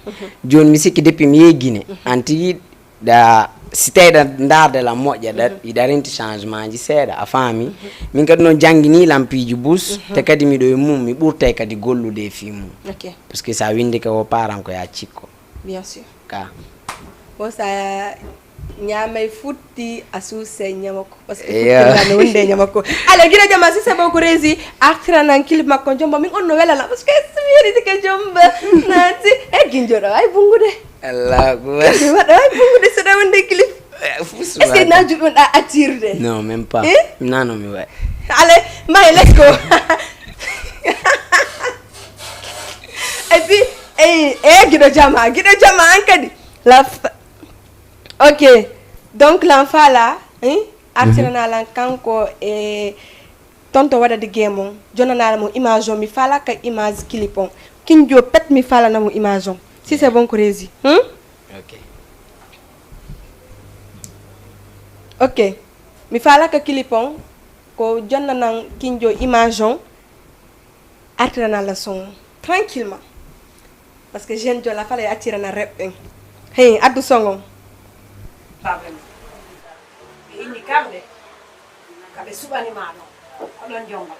joni mi sikki depuis mi yeggine an tigui ɗa si tawi ɗa dardela moƴƴa iɗa renti changement ji seeɗa a faami min kadi noon jangguinilam piiji bus te kadi miɗo e mum mi ɓurtay kadi gollude e fi mum ok par ce que sa windi ka o paran ko ya cikko bien sûr ka bon sa ñamay futti a suusay ñamako par ce que futtiraane wonde ñamako allez guiɗo jama si c'est beaucoup rési artiranan clip makko jomba min on no welala parce que somi yeriti ke jomba nanti e guinjoɗo ay bungude allah waɗa ay bungude soɗa wonde clip est ce que na juɗɗon ɗa attirde non même pas nano mi way allez may let's go et puis guiɗo jama an kadi ok donc l'enfant là artiranalan kanko e tonto waɗade game on jonanala mo image on mi fala ka image clip on kinjo pet mi falana mo image on si c'est bon ko rési ok mi fala ka clip on ko jonnanan kinjo image on artiranala son tranquillement parce que jeune jola fala attirana reɓɓen hey addu song on problem ɓe inni kamɓe kaɓe suɓanima ɗon oɗon jonga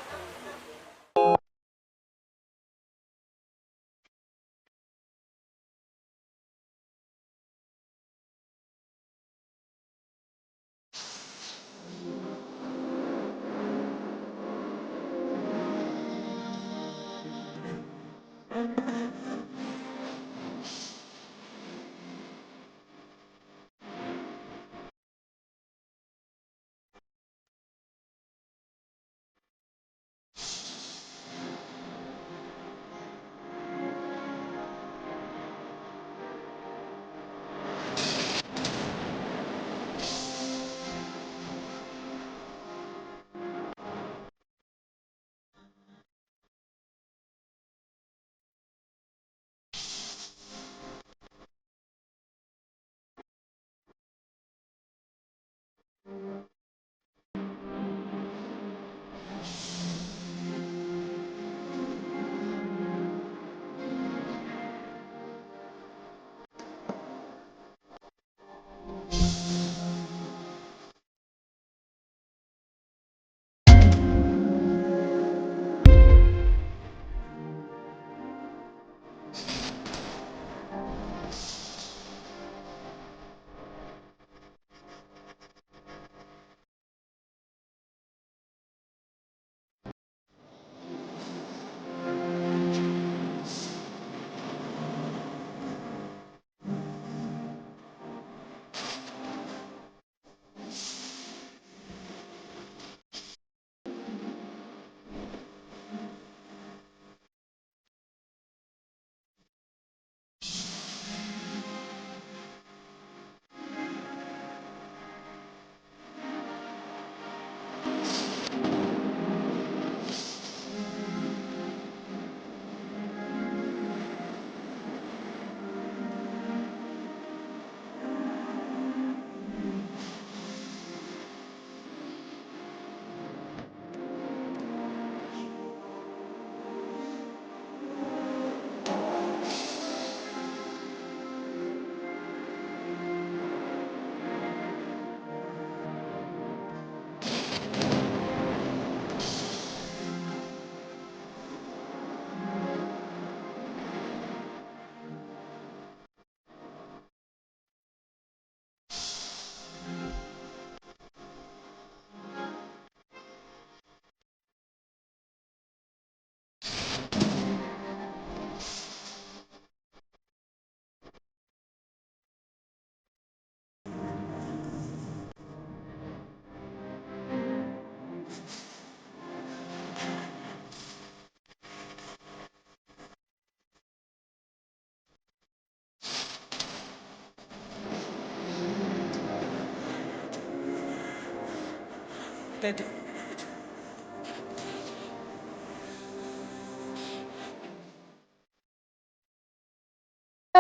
Tati.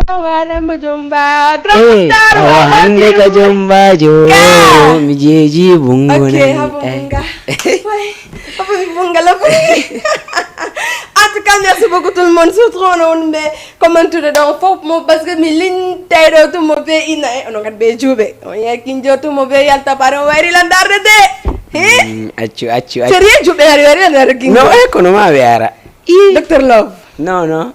Wadamba jumba, hande ka jombajo mi jeji bungo Ok, nani. habo bunga. Ouais, habo bunga la bunga. En tout cas, merci beaucoup tout le monde. Surtout on me comment tout dans fop mo parce que mi lin tayro to mo be ina on ngat be jube. On ya kinjo to mo be yalta paro wairi landarde de. He? Accu Sérieux jube ari wari na kinjo. no kono ma wiara Dr. Love. no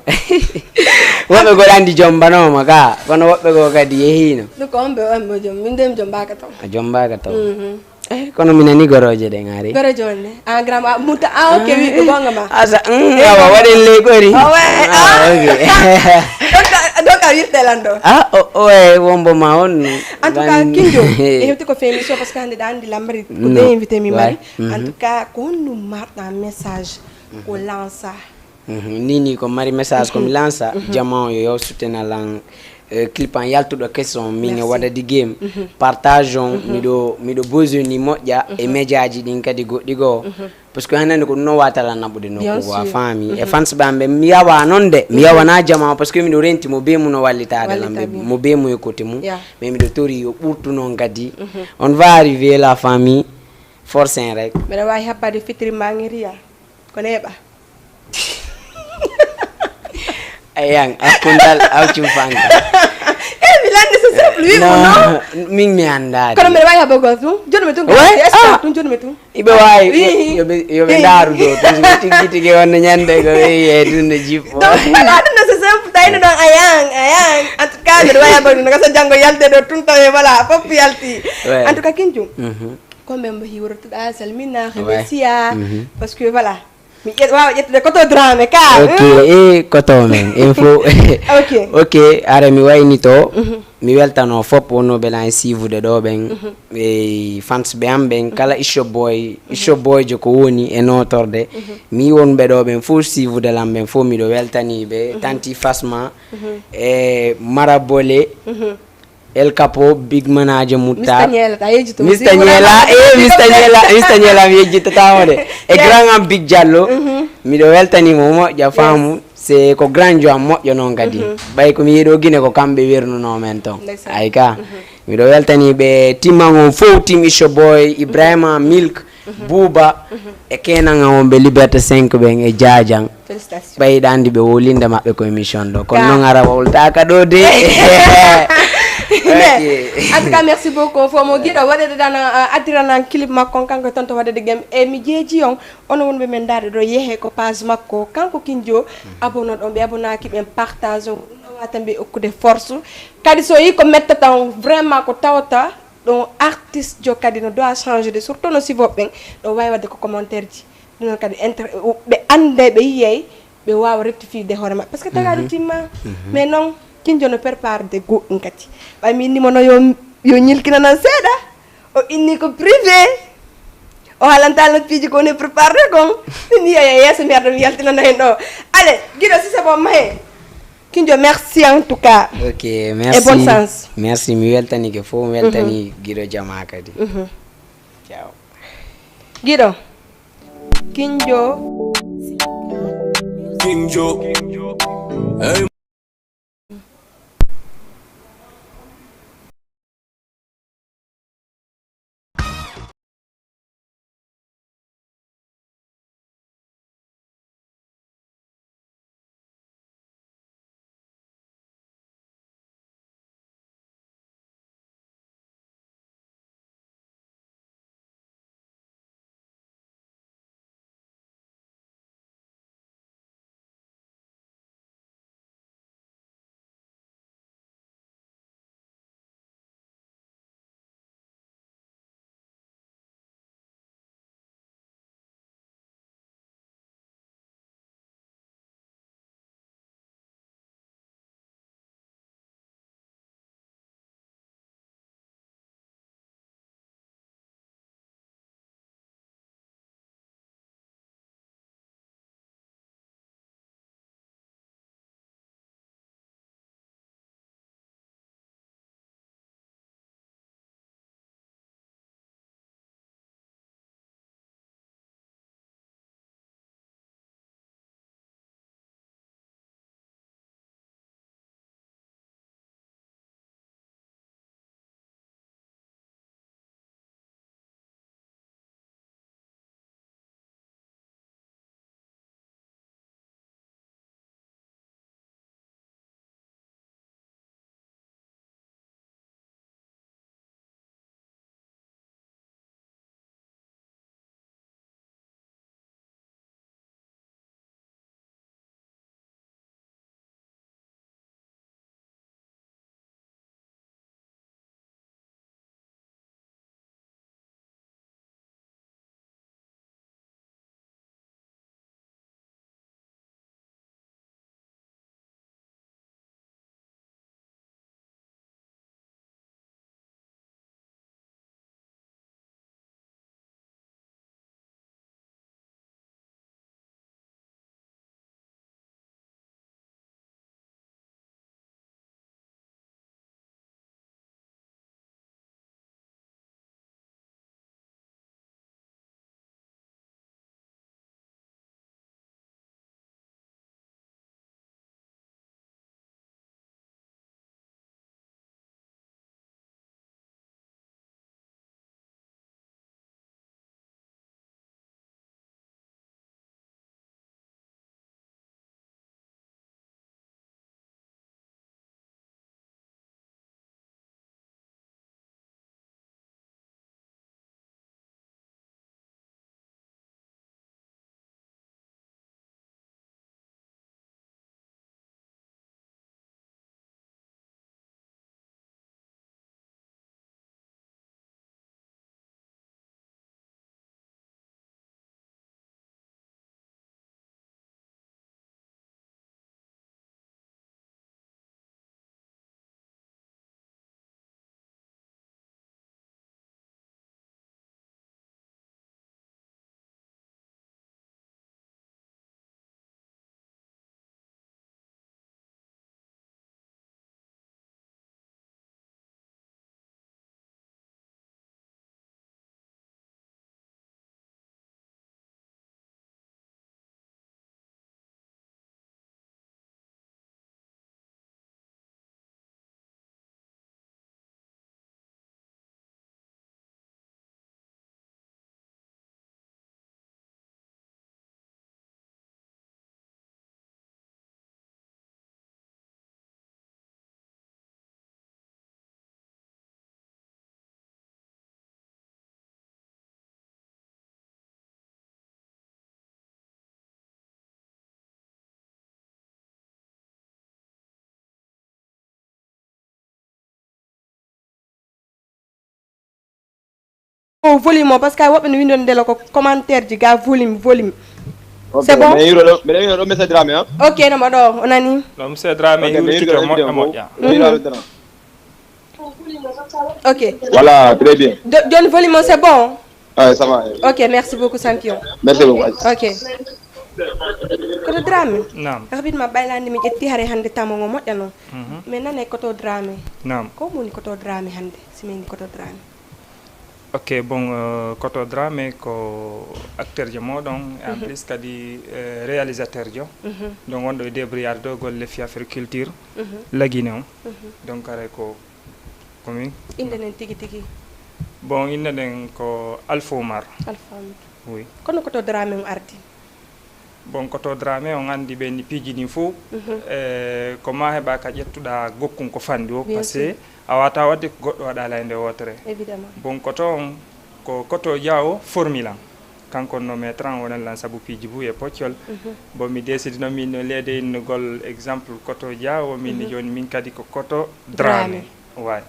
woɓɓe go andi jombanoma ka kono woɓɓe go kadi yehino Do ko on be on mo jom min dem jom baka to. a jombaka taw kono mi nani goroje ɗe ngari Gore jonne. En grand muta ok wi ko gonga ma. asa awa waɗen ley gori Donc à wirte lando. oe wombo ma on En tout cas, Kinjo, et tu fais émission parce qu'on est dans la mari, on est invité mi mari. En tout cas, quand nous marque un message, on lance ça. nini ko mari message komi lança jama yo sutena lan clip an yaltuɗo question min e waɗadi game partage on miɗo besoin ni moƴƴa e média ji ɗin kadi goɗɗi goo par ce que hanande ko ɗum no watala naɓude nokkugo a faami e fans ɓamɓe mi yawa noon de mi yawana jama par ce que miɗo renti mo be mum no wallitade lamɓe mo be mum e côté mum mais miɗo tori yo ɓurtu noon kadi on va arriver la famille forcin rek mbeɗa wawi habbade fitiri mangiria ko neeɓa ayang akundal awcum fanga mi lande c'est simple wi non min mi andade kono mbeɗa wawi habbagol tum jonume tum tum jonume tum iɓe wawi yoɓe daaru ɗo tigi tigi wonno ñande ko wiye dunde jippo donc ɗumno c'est simple tawino ɗon ayang en tout cas mbeɗa wawi habbagol no gasa janggo yalte ɗo tum tawe voilà foof yalti en tout cas kinjum komɓe mbo hiwrotoɗa salmina heɓe siya parce que voilà mi wawa ƴettude koto drame ka ok koto men il faut ok ara mi wayni to mi weltano fop wonnoɓe la en suivude ɗo ɓen e fans ɓe am ɓen kala isho boy jo ko woni e notorde mi wonɓe ɗo ɓen fof suivude lam ɓen fof miɗo weltaniɓe tanti fasma e marabole El Capo big manager Moutar Mr Niela mi yejjitata de e grand am Big Diallo miɗo weltanimo moƴƴa faamu c'est ko grand jo am moƴƴo noon kadi ɓay komi yiiɗo guine ko kamɓe wernuno men ton ay ka miɗo weltaniɓe timman on fof tim Isho Boy Ibrahima Milk Bouba e kenan on ɓe Liberté 5 ɓen e Diadiang ɓayɗa andi ɓe wolinde maɓɓe ko émission ɗo kono noon ara woltaka ɗo de en tout cas merci beaucoup fomo guiɗo waɗede dan addiranan clip makko kanko tonto waɗede game e mi jeeji on ono wonɓe men darde ɗo yeehe ko page makko kanko Kinjo abonno ɗon ɓe abonnaki ɓen partage o watan ɓe hokkude force kadi so yi ko metta tan vraiment ko tawta ɗon artiste jo kadi no doit changer de surtout no sivoɓe ɓen ɗo wawi wadde ko commentaire ji ɗum noon kadi ɓe ande ɓe yiyey ɓe wawa rectifier hoore maɓɓe par ce que tagaɗo timma mais non Kinjo no prépare de goɗɗum kadi ɓay mi innimo no yo ñilkinanan seeɗa o inni ko privé o halantal no piiji ko woni préparé kon inni yoya yeeso mi arɗo mi yaltinana hen ɗo allez guiɗo si c'est bon mahe Kinjo merci en tout cas ok merci et bonne chance merci mi weltanike fof mi weltani guiɗo jama kadi ciao guiɗo Kinjo volume parce que woɓɓe no windondela ko commentaire ji ga volume Ok, c'est bon mais yiro ɗo Monsieur Dramé hein? ok nomo ɗo onani ɗo monsieur Dramé Ok, mais yurtito moƴƴo moƴƴa ok Voilà, très bien. joni volume o c'est bon Ouais, ça va. ok merci beaucoup champion Merci beaucoup. ok koto Dramé nam rabitma ɓaylande mi ƴetti haare hannde tamogo moƴƴa noon mais nane koto Dramé nam ko moni koto Dramé hannde simeni koto Dramé ok bon koto Dramé ko acteur jo moɗon et en plus kadi réalisateur jo donc wonɗo e débriyade ɗo golle Fiafre culture laguine on donc aray ko komin inde nen tigi tigi bon inde ɗen ko Alpha Oumar alfamid oui kono koto Dramé on ardi bon koto Dramé on andi ɓenni piiji ɗin fof ko ma heeɓa ka ƴettuɗa gokkun ko fandi o par ce que a wata wadde ko goɗɗo waɗa layde wotere évidemment bon koto on ko koto Diawo formulan kanko no maître an wonallan saabu piiji bou e poccol bon mi décidino min no leede innugol exemple koto Diawo min joni min kadi ko koto Dramé way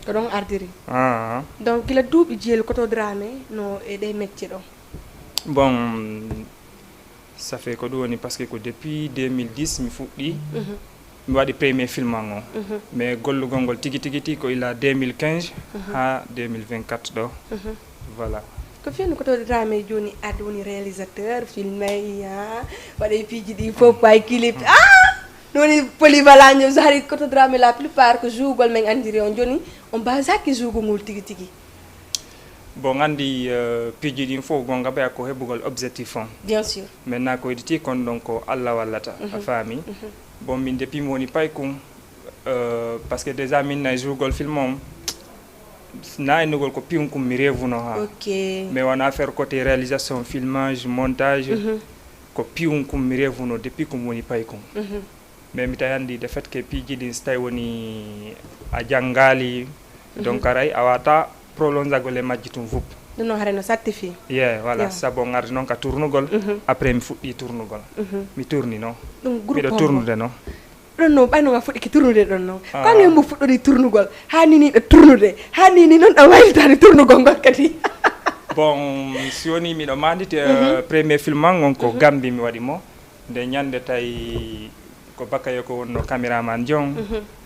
ko ɗon ardiri ah donc gila duuɓi jeelu koto Dramé no e ɗe métier ɗo bon ça fait ko ɗum woni par ce que ko depuis 2010 mi fuɗɗi mi waɗi premier film an o mais gollugol ngol tigi tigi ti ko ila 2015 ha 2024 ɗo voilà ko fiyani koto Dramé joni arde woni réalisateur film ay waɗe piiji ɗi fof pay clip noni polyvalent so hari koto Dramé la plupart ko jougol men andiri on joni on basaki jougol tigi tigi bon andi piiji ɗin fof gonga ɓeya ko heɓugol objectif on bien sûr maintenant ko yiɗiti kon ɗon ko Allah wallata a faami bon min depuis mi woni paykum par ce que déjà min nayi jougol film on na innugol ko piwnkum mi reevuno ha ok mais wona affaire côté réalisation filmage montage ko piwnkum mi reevuno depuis ko mi woni paykum mais mi tawi andi de fait que piiji ɗin so tawi woni a janngali donc aray a wata prolongagol e majji tum fof ɗum noon haare no certifié voilà saabu on ardi noon ka tournugol après mi fuɗɗi tournugol mi tourni noon ɗum miɗo tournude noon ɗon noon ɓaynoga fuɗɗiki tournude ɗon noon kange mbo fuɗɗori tournugol haniniɗo tournude hanini noon ɗo waylitade tournugol ngol kadi bon si woni miɗo mandite premier film an on ko Gambie mi waɗi mo nde ñande tawi ko Bakayo ko wonno caméraman jon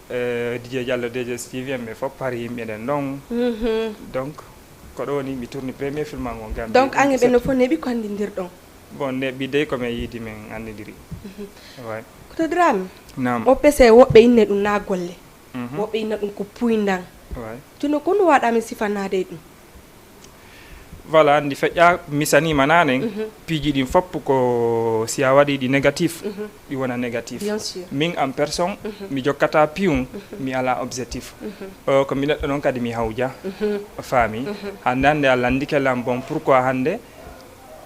DJ Diallo DSTV mais fof pari yimɓe ɗen ɗon donc ko ɗo woni mi tourni premier film an on Gambie donc ange ɓe no fof neeɓi ko andidirɗon bon neɓɓi dey komin yiidi min andidiri way koto Dramé nam o pese woɓɓe inne ɗum na golle woɓɓe inna ɗum ko puyndan way jono ko no waɗami sifanade ɗum voilà andi feƴƴa misanima nanen piiji ɗin fopp ko si a waɗi ɗi négatif ɗi wona négatif bien sûr min en personne mi jokkata piyon mi ala objectif ko mi neɗɗo noon kadi mi hawja faami hande hande Allah andikelam bon pourquoi hande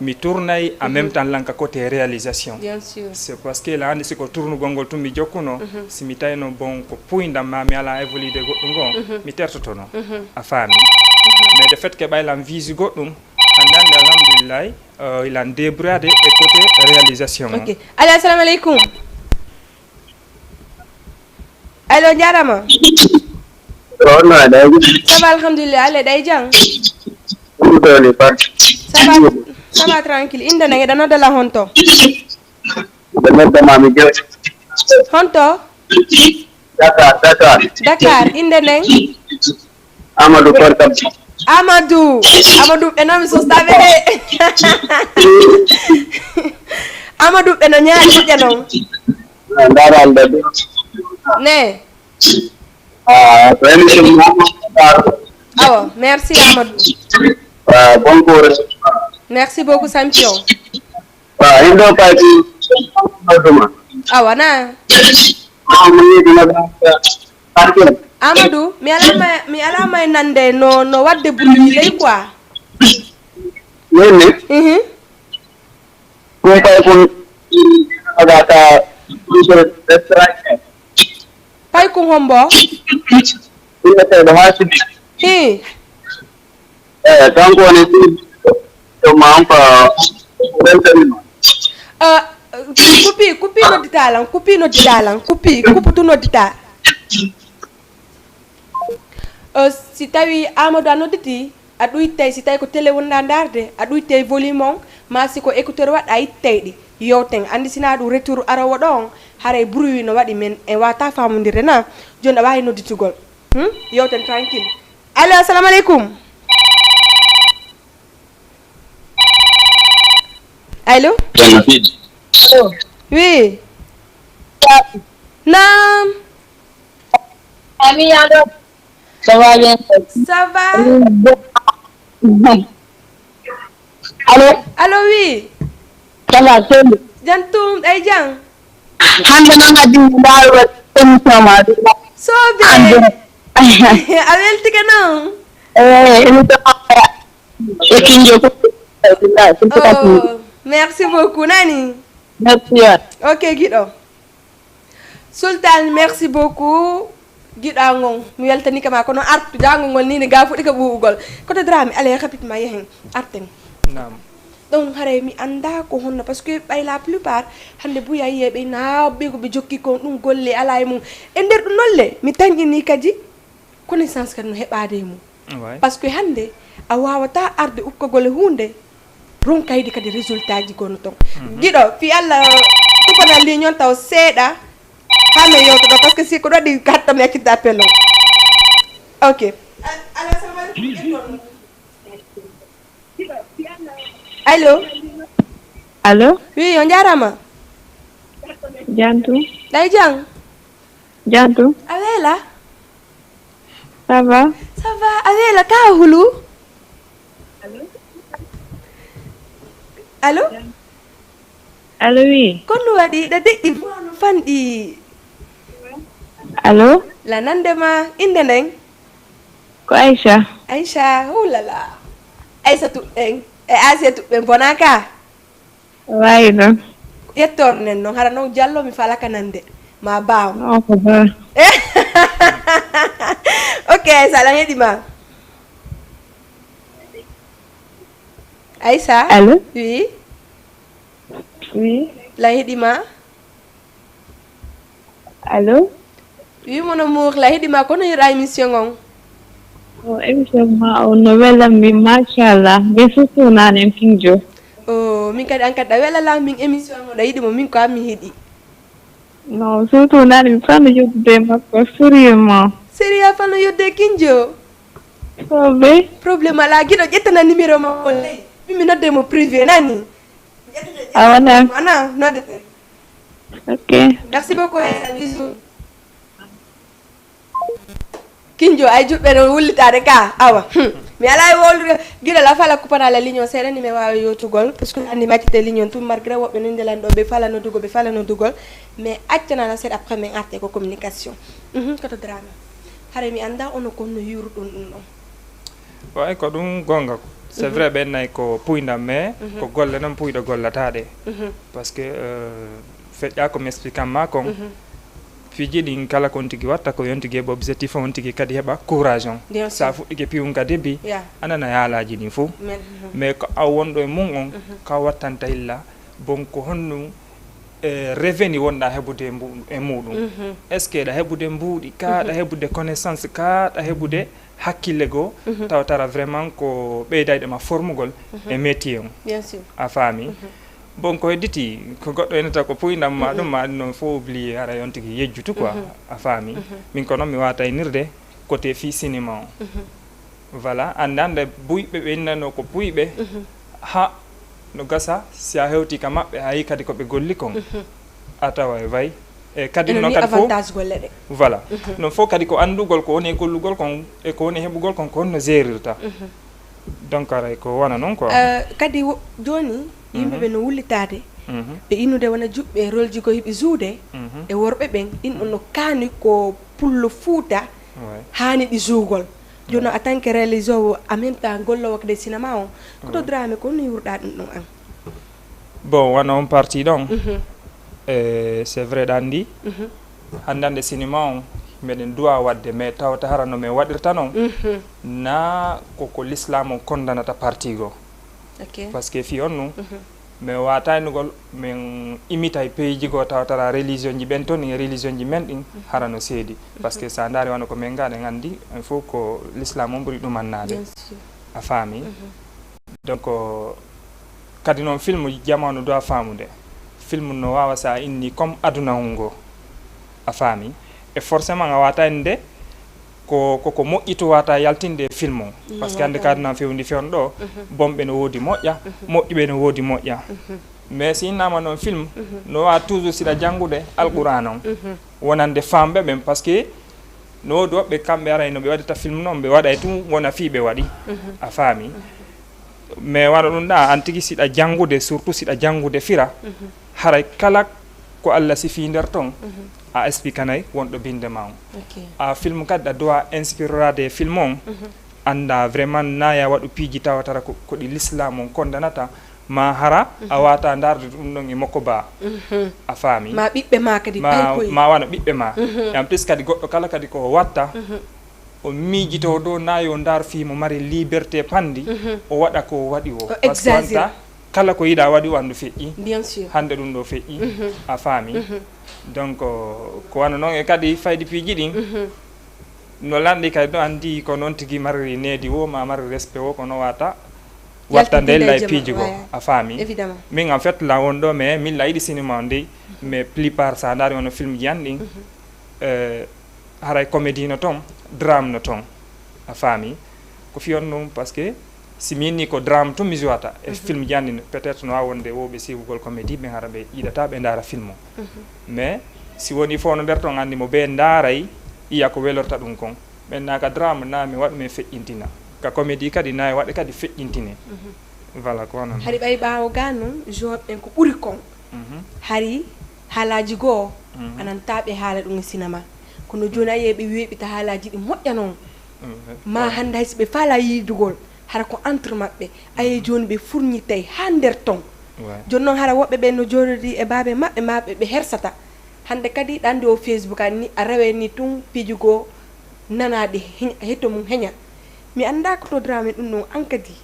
mi tournay en même temps lanka côté réalisation bien sûr c'est parce que la hande siko tournugol ngol tum mi jokkuno si mi tawino bon ko puydam ma mi ala évolude goɗɗum gon mi tertoto noon a faami mais de fait que ɓaylam visi goɗɗum hande hande alhamdoulillahi ilan débrouillade e côté réalisation ok ali assalamu aleykum allo jarama ça va alhamdulillah ale ɗay jang ça va tranquille inde nage ɗa noddala honto honto Dakar inde nden Amadou Korkam Amadou ɓe noon mi sostaɓe he Amadou ɓe no ñaari moƴƴa noon ne awa merci Amadou bon courage merci beaucoup champion indo pati awa na Amadou mi alama e nande no wadde bruit ley quoi wenne kum pay kun agata pay kum hombo ina ha sidi donc woni to ma pa kupi nodditalan kuputu noddita si tawi Amadou a nodditi a ɗuytay si tawi ko télé wonɗa darde a ɗuytay volume on ma si ko écouteur waɗa ittay ɗi yewten andi sina ɗum retour arawo ɗo on haray bruit no waɗi men en wata famodirde na joni a wawi nodditugol yewten tranquille allo assalamu aleykum allo oui naam Ça va bien. ça va Allô? allo oui Ça va, c'est bon. jantum ay jang Hande nanga di ndawa émission ma di. sobe a weltiga noon Émission e kinjo ko. oh merci beaucoup nani Merci. ok giɗo sultan merci beaucoup giɗa ngon mi weltani kama kono artu jangol ni ne ga fuɗi ka ɓuɓugol koto drame ale rapidement yehen arten Naam. ɗon haray mi anda ko honno par ce que ɓay la plupart hande buya yiyeɓe naɓɓe ko ɓe jokki kon ɗum golle ala e mum e nder ɗum nolle mi tañƴini kadi connaissance kadi no heɓade e mum par ce que hande a wawata arde ukkogol hunde ronkayde kadi résultat ji gonno ton giɗo fi allah tupana ligne on taw seeɗa ha mi yewtoɗo par ce que si ko ɗo waɗi gatta mi accitde appel on ok allo Allô? oui on jarama Jantu? ɗay jang Jantu? a weela Ça va? ça va a weela ka hulu allo Allô, oui. konno waɗi ɗa deƴƴi no fanɗi Allô? la nandema inde nden Ko Aïcha. aicha hulala aissa tuɓɓen e asia tuɓɓen bona ka Wayi non. ƴettor nen noon hara noon diallo mi falaka nande ma baaw Non, ko ba. ok aissa lan heɗima aissa Allô? oui Oui. lan heɗima Allô? oui mon amour lan heɗima kono yiɗa émission on Oh, émission ma o no welam mi machallah. Be surtout nanen kinjo. o min kadi an kadi a welalam min émission o ɗa yiɗimo min ko an mi heeɗi Non, surtout nanen mi fano yoddude makko sérieusement. séria fano yodde kinjo So be? probléme ala guiɗo ƴettana numéro makko ley mimi nodde mo privé nani Ah, voilà. ana noddete Ok. merci beaucoup bisou kinjo ay juɓɓe no wullitade ka awa mi ala e wolde guiɗo la fala coupanala ligne o seeɗa ni mi wawi yewtugol par ce que andi maccite ligne on tum malgré woɓɓe no ndelan ɗo ɓe fala noddugol mais accanala seeɗa après min arte ko communication koto drame hare mi anda ono konno yurɗum ɗum ɗon way ko ɗum gonga ko c'est vrai ɓennay ko puydam mais ko golle noon puyɗo gollataɗe par ce que feƴƴa komi expliquant ma kon fiji ɗin kala kon tigui watta ko yon tigui heɓa objectif on tigui kadi heɓa courage on sa fuɗɗike piwum ka debbi anana yaalaji ɗin fo mais ko aw wonɗo e mum on ka wattanta illa bon ko honno reveni wonɗa heɓude e muɗum est ce que ɗa heɓude mbuuɗi ka ɗa heɓude connaissance ka ɗa heɓude hakkille goo taw tara vraiment ko ɓeydayɗema formugol e métier on a faami bon ko hedditi ko goɗɗo enata ko puynam ma ɗum ma ɗum noon fo oublié ara yon tigui yejjutu quoi a faami min ko noon mi wata inirde côté fi cinéma o voilà ande buyɓe ɓe innano ko buyɓe ha no gasa si a hewti ka maɓɓe a yi kadi koɓe golli kon a tawa e way e kadi noon kadi fo voilà non fof kadi ko andugol ko woni e gollugol kon e ko woni e heɓugol kon ko honno gérirta donc aray ko wona noon quoi kadi joni yimɓeɓe no wullitade ɓe innude wona juɓɓe rôle ji ko heeɓi juude e worɓe ɓen ɗinɗon no kaani ko pullo fuuta hani ɗi juugol joni en tant que réalisowo en même temps gollowo kadi cinéma o koto drame ko no yurɗa ɗum ɗon an bon wona on partie ɗon c'est vrai ɗa andi hannde cinéma on meɗen duwa wadde mais tawata hara no min waɗirta noon na koko l'islam o condamnata partie goo par ce que fi on nu min wataynugol min imita e pays ji goo tawatara religion ji ɓen toon e religion ji men ɗin hara no seedi par ce que sa daari wona ko min gaɗen andi il faut ko l'islam o ɓuuri ɗumannade a faami donc kadi noon film jamanu do a faamude film no wawa sa inni comme aduna ngo a faami e forcément a wata inde ko moƴƴito wata yaltinde film o par ce que hande kadina fewndi fewn ɗo bomɓe no woodi moƴƴa moƴƴuɓe no woodi moƴƴa mais si innama noon film no wawa toujours siɗa janngude alqouran on wonande famɓe ɓen par ce que no woodi woɓɓe kamɓe aray no ɓe waɗita film noon ɓe waɗay tum wona fi ɓe waɗi a faami mais waɗa ɗum ɗa an tigui siɗa janngude surtout siɗa janngude fira haray kala ko Allah sifi nder ton a expliquanay wonɗo binde ma on a film kadi a dowa inspirerade film on anda vraiment naya waɗu piiji tawatara ko ɗi l'islam on kondanata ma hara a wata darde ɗum ɗon e makko ba a faami ma ɓiɓɓe ma kadi ma wana ɓiɓɓe ma en plus kadi goɗɗo kala kadi ko watta o miijito dow nayo dar fimo mari liberté pandi o waɗa ko waɗi o par ce que anta kala ko yiɗa waɗi o andu feƴƴi bien sûr hande ɗum ɗo feƴƴi a faami donc ko wana noon e kadi faydi piiji ɗin no lanɗi kadi ɗo andi ko noon tigui mari needi wo ma mari respect wo kono wata watta ndella e piiji go a faami min en fait la won ɗo mais min la yiɗi cinéma o ndey mais plupart sa daari wono film ji an ɗin haray comédie no toon drame no toon a faami ko fiyon ɗum par ce que si mi inni ko drame tum mi jouata e film ji anni peut être no wawi wonde wowɓe siwugol comédie ɓe hara ɓe yiɗata ɓe daara film o mais si woni fof no nder toon anndi mo ɓe daaray iya ko welorta ɗum kon maintenant ka drame na mi waɗ men feƴƴintina ka comédie kadi nayi waɗe kadi feƴƴintine voilà ko non hari ɓay ɓaawo ga noon joɓɓen ko ɓuri kon hari haalaji goo ananta ɓe haala ɗum e cinéma kono joni a yiye ɓe weeɓita haalaji ɗi moƴƴa noon ma hande hayso ɓe faala yidugol hara ko entre maɓɓe aye joni ɓe fournitay ha nder ton joni noon hara woɓɓe ɓe no joɗodi e baaɓe maɓɓe maɓe ɓe hersata hande kadi ɗande o Facebook ani a rewe ni tun pijugo nanade hetto mum heña mi anda ko to drame ɗum noon an kadi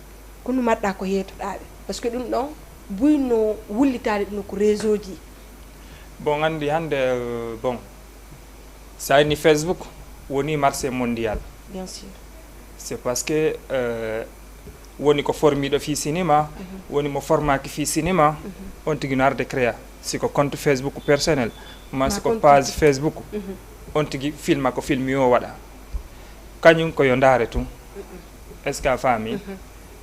kono marɗa ko yetoɗaɓe par ce que ɗum ɗon buyno wullitade ɗum ko réseau ji bon andi hande bon sa ni Facebook woni marché mondial bien sûr c'est parce que woni ko formiɗo fi cinéma woni mo formaki fi cinéma on tigui no arde créa siko compte Facebook personnel ma siko page Facebook on tigui filma ko filmi o waɗa kañum koyo ndaare tum est ce que a faami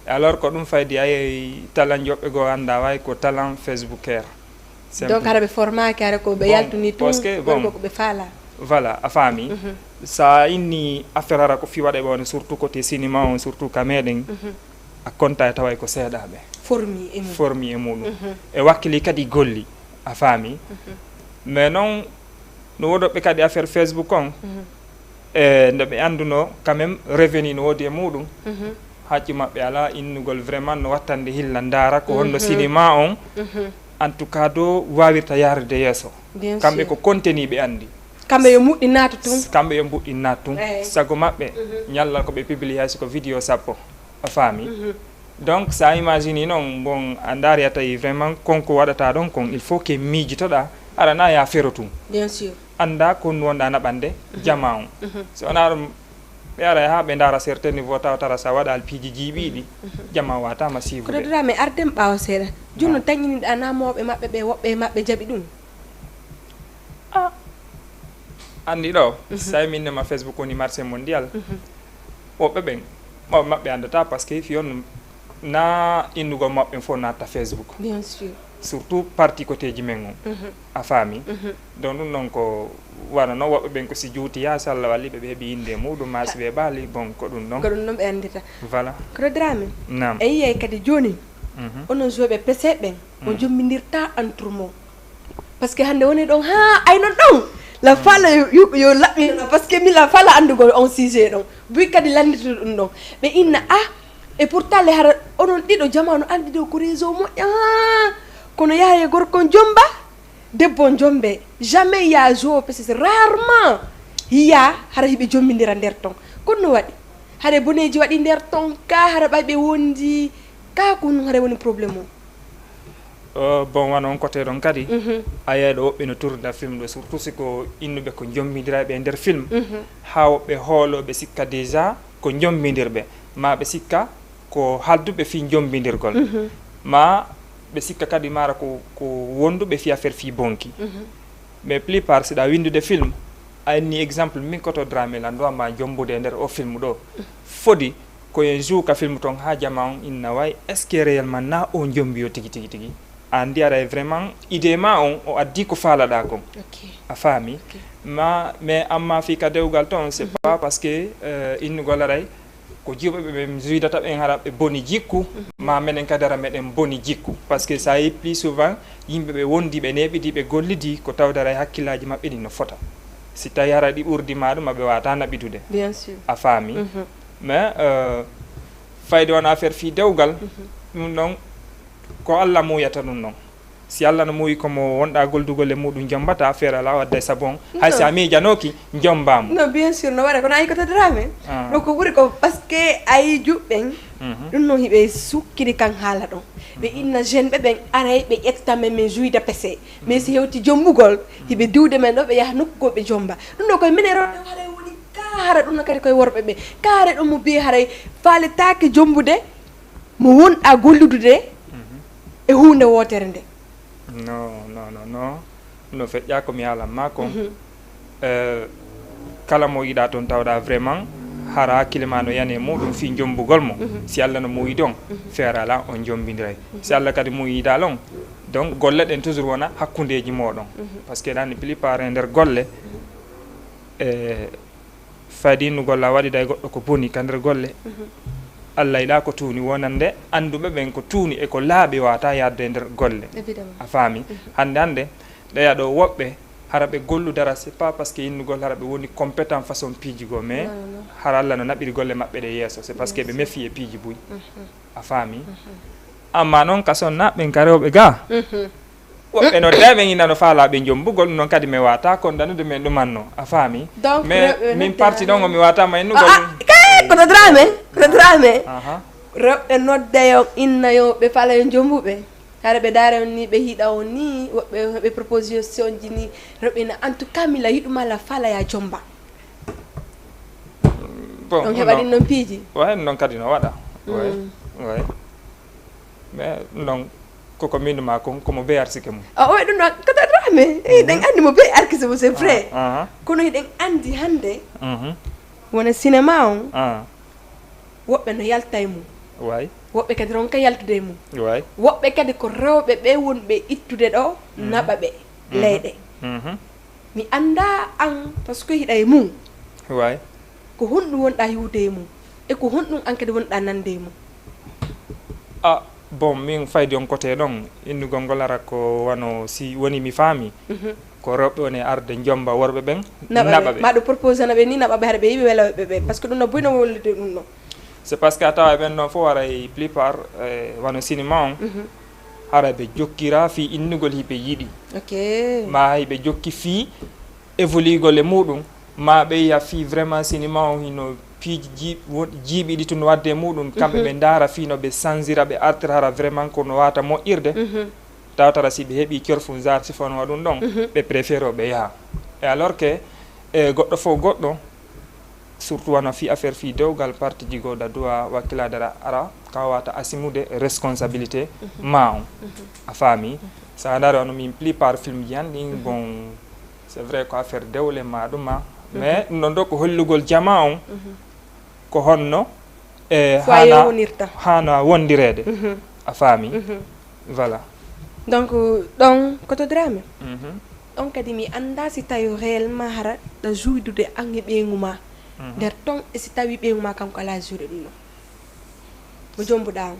alors ko ɗum faydi ay talent joɓɓe go anda way ko talent facebookaire donc hara ɓe formaki hara ko ɓe yaltuni tum ko ɓe faala voilà a faami sa inni affaire hara ko fi waɗa ɓe woni surtout côté cinéma on surtout ka meɗen a konta e taway ko seeɗaɓe formi e muɗum e wakkili kadi golli a faami mais noon no woɗoɓe kadi affaire Facebook on e nde ɓe anduno quand même revenu no woodi e muɗum haƴƴi maɓɓe ala innugol vraiment no wattande hilla ndaara ko honno cinéma on en tout cas do wawirta yarude yeeso kamɓe ko contenu ɓe andi kamɓe yo muɗɗi naatu tum kamɓe yo mbuɗɗi naat tum sago maɓɓe ñallal ko ɓe publié ko vidéo sappo a faami donc sa imagine noon bon a daari a tawi vraiment konko waɗata ɗon kon il faut que miijitoɗa aɗa na ya fero tum bien sûr anda ko wonɗa naɓande jama on so wona ɗum ɓe ara ha ɓe daara certain niveau tawatara sa waɗa alpiiji jiiɓiɗi jama watama suivre koɗo dora mais ardem ɓaawa seeɗa joni no tañiniɗa namoɓe maɓɓe ɓe woɓɓe maɓɓe jaaɓi ɗum andi ɗo sa minnema Facebook woni marché mondial woɓɓe ɓen mawɓe maɓɓe andata par ce que fiyon na innugol maɓɓe fof natta Facebook bien sûr surtout parti côté ji men on a faami donc ɗum ɗon ko waɗa noon woɓɓe ɓen ko si juuti ya so Allah walli ɓe heeɓi inde muɗum ma si ɓe baali bon ko ɗum ɗon ɓe andita voilà koɗo drame nam e yiyay kadi joni onon joɓe pese ɓen on jommidirta entre mo par ce que hande woni ɗon ha ayno ɗon la fala yo laɓɓino par ce que mi la fala andugol on sujet ɗon buy kadi landito ɗum ɗon ɓe inna et pourtant le hara onon ɗiɗo jamanu andi ɗo ko réseau moƴƴa kono yaha e gorkon jomba debbo jombe jamais ya jo parce que rarement hiya hara hiɓe jommidira nder ton kono no waɗi hare boneji waɗi nder ton ka hara ɓayɓe wondi ka ko ɗum hara woni probléme o bon wana on côté ɗon kadi a yeyɗo woɓɓe no tourda film ɗo surtout siko innuɓe ko jommidiraɓe e nder film ha woɓɓe hooloɓe sikka déjà ko jommidirɓe ma ɓe sikka ko halduɓe fi jombindirgol ma ɓe sikka kadi mara ko wonduɓe fi affaire fi bonki mais plupart siɗa windude film a anni exemple min koto drame lan ɗo ma jombude e nder o film ɗo fodi koyen joue ka film ton ha jama on inna way est ce que réellement na o jombiyo tigi tigi tigi a ndiyara vraiment idée ma on o addi ko faalaɗa kon a faami mais amma fi ka dewgal ton c'est pas parce que innugol aray ko jiwɓeɓe ɓe juidata ɓen hara ɓe boni jikku ma menen kadi ara meɗen boni jikku par ce que ça yi plus souvent yimɓeɓe wondi ɓe neɓidi ɓe gollidi ko tawdara e hakkillaji maɓɓe ɗi no fota si tawi hara ɗi ɓurdi ma ɗum maɓe wata naɓitude bien sûr a faami mais fayde won affaire fi dewgal ɗum ɗon ko Allah muyata ɗum ɗon si Allah no muuyi komo wonɗa goldugol e muɗum jombata affaire ala wadda e sabon hay si a miijanoki jombamo non bien sûr no waɗa kono ayi koto drame ɗo ko ɓuuri ko par ce que ayi juɓɓen ɗum noon hiɓe sukkiri kan haala ɗon ɓe inna jeune ɓe ɓen aray ɓe ƴettame min juyda pese mais si hewti jombugol hiɓe diwde men ɗo ɓe yaha nokkugo ɓe jomba ɗum ɗo koye minen rewɓe haray woni kaara ɗum no kadi koye worɓe ɓe kaare ɗum mo biye haray faaletake jombude mo wonɗa golludude e hunde wotere nde non no feƴƴa komi haalanma kon kala mo yiɗa toon tawɗa vraiment hara hakkille ma no yani muɗum fi jombugol mo si Allah no muuyi ɗon feere ala on jombindiray si Allah kadi muuyiɗa lon donc golle ɗen toujours wona hakkudeji moɗon par ce que ɗani plupart e nder golle fadinu golla waɗida e goɗɗo ko boni ka nder golle Allah yiɗa ko tuuni wonande anduɓe ɓen ko tuuni e ko laaɓi wata yadde e nder golle a faami hande ɗeya ɗo woɓɓe hara ɓe golludara c'est pas parce que innugol hara ɓe woni compétent façon piiji go mais hara Allah no naɓiri golle maɓɓe ɗe yeeso c'est parce que ɓe mefi e piiji buy a faami amma noon ka sonna ɓen ka rewɓe ga woɓɓe no deɓen innano faalaɓe jombugol ɗum noon kadi mi wata kondanude men ɗumanno a faami mais min parti ɗon o mi watama innugol koto drame rewɓe noddayo innayo ɓe faalayo jombuɓe hara ɓe daara on ni ɓe hiiɗa on ni woɓɓe heɓe proposition ji ni rewɓe na en tout cas mila yiɗumala falaya jomba bon donc heɓa ɗin noon piiji way noon kadi no waɗa way mais non koko minduma kon komo be arsike mum oye ɗum ɗon koto drame ɗen andi mo be arkise mo c'est vrai kono hiɗen andi hande wona cinéma on woɓɓe no yalta e mum way woɓɓe kadi ronka yaltude e mum way woɓɓe kadi ko rewɓe ɓe wonɓe ittude ɗo naɓa ɓe leyɗe mi anda an par ce que hiɗa e mum way ko honɗum wonɗa yiwde e mum e ko honɗum an kadi wonɗa nande e mum bon min faydi on côté ɗon innugol ngol ara ko wano si woni mi faami ko rewɓe woni arde jomba worɓe ɓen naɓaɓe maɗo propose naɓe ni naɓaɓe haɗa ɓe yiɓe welaɓe ɓe par ce que ɗum no boyno wollude ɗum ɗon c'est parce que a tawa ɓen ɗon fof waray plupart wano cinéma on hara ɓe jokkira fi innugol hiɓe yiɗi ma hiɓe jokki fi évoluigol e muɗum ma ɓe yiya fi vraiment cinéma on hino piiji jiiɓi ɗi tun wadde muɗum kamɓe ɓe daara fi no ɓe sansira ɓe artira hara vraiment kono wata moƴƴirde tawtara si ɓe heeɓi corfum jar sifonowa ɗum ɗon ɓe préféré o ɓe yaaha e alors que goɗɗo fof goɗɗo surtout wano fi affaire fi dewgal parti jigoɗa dowa wakkilade ara ka wata asimude responsabilité ma on a faami sa daari wano min plupart film ji han ɗin bon c'est vrai ko affaire dewle ma ɗuma mais ɗum ɗon ɗo ko hollugol jama on ko honno e hana wondirede a faami voilà donc ɗon koto drame ɗon kadi mi anda si tawi réellement hara ɗa jouidude an e ɓeygu ma nder ton e si tawi ɓeygu ma kanko ala jouiɗe ɗum ɗon mo jombuɗa on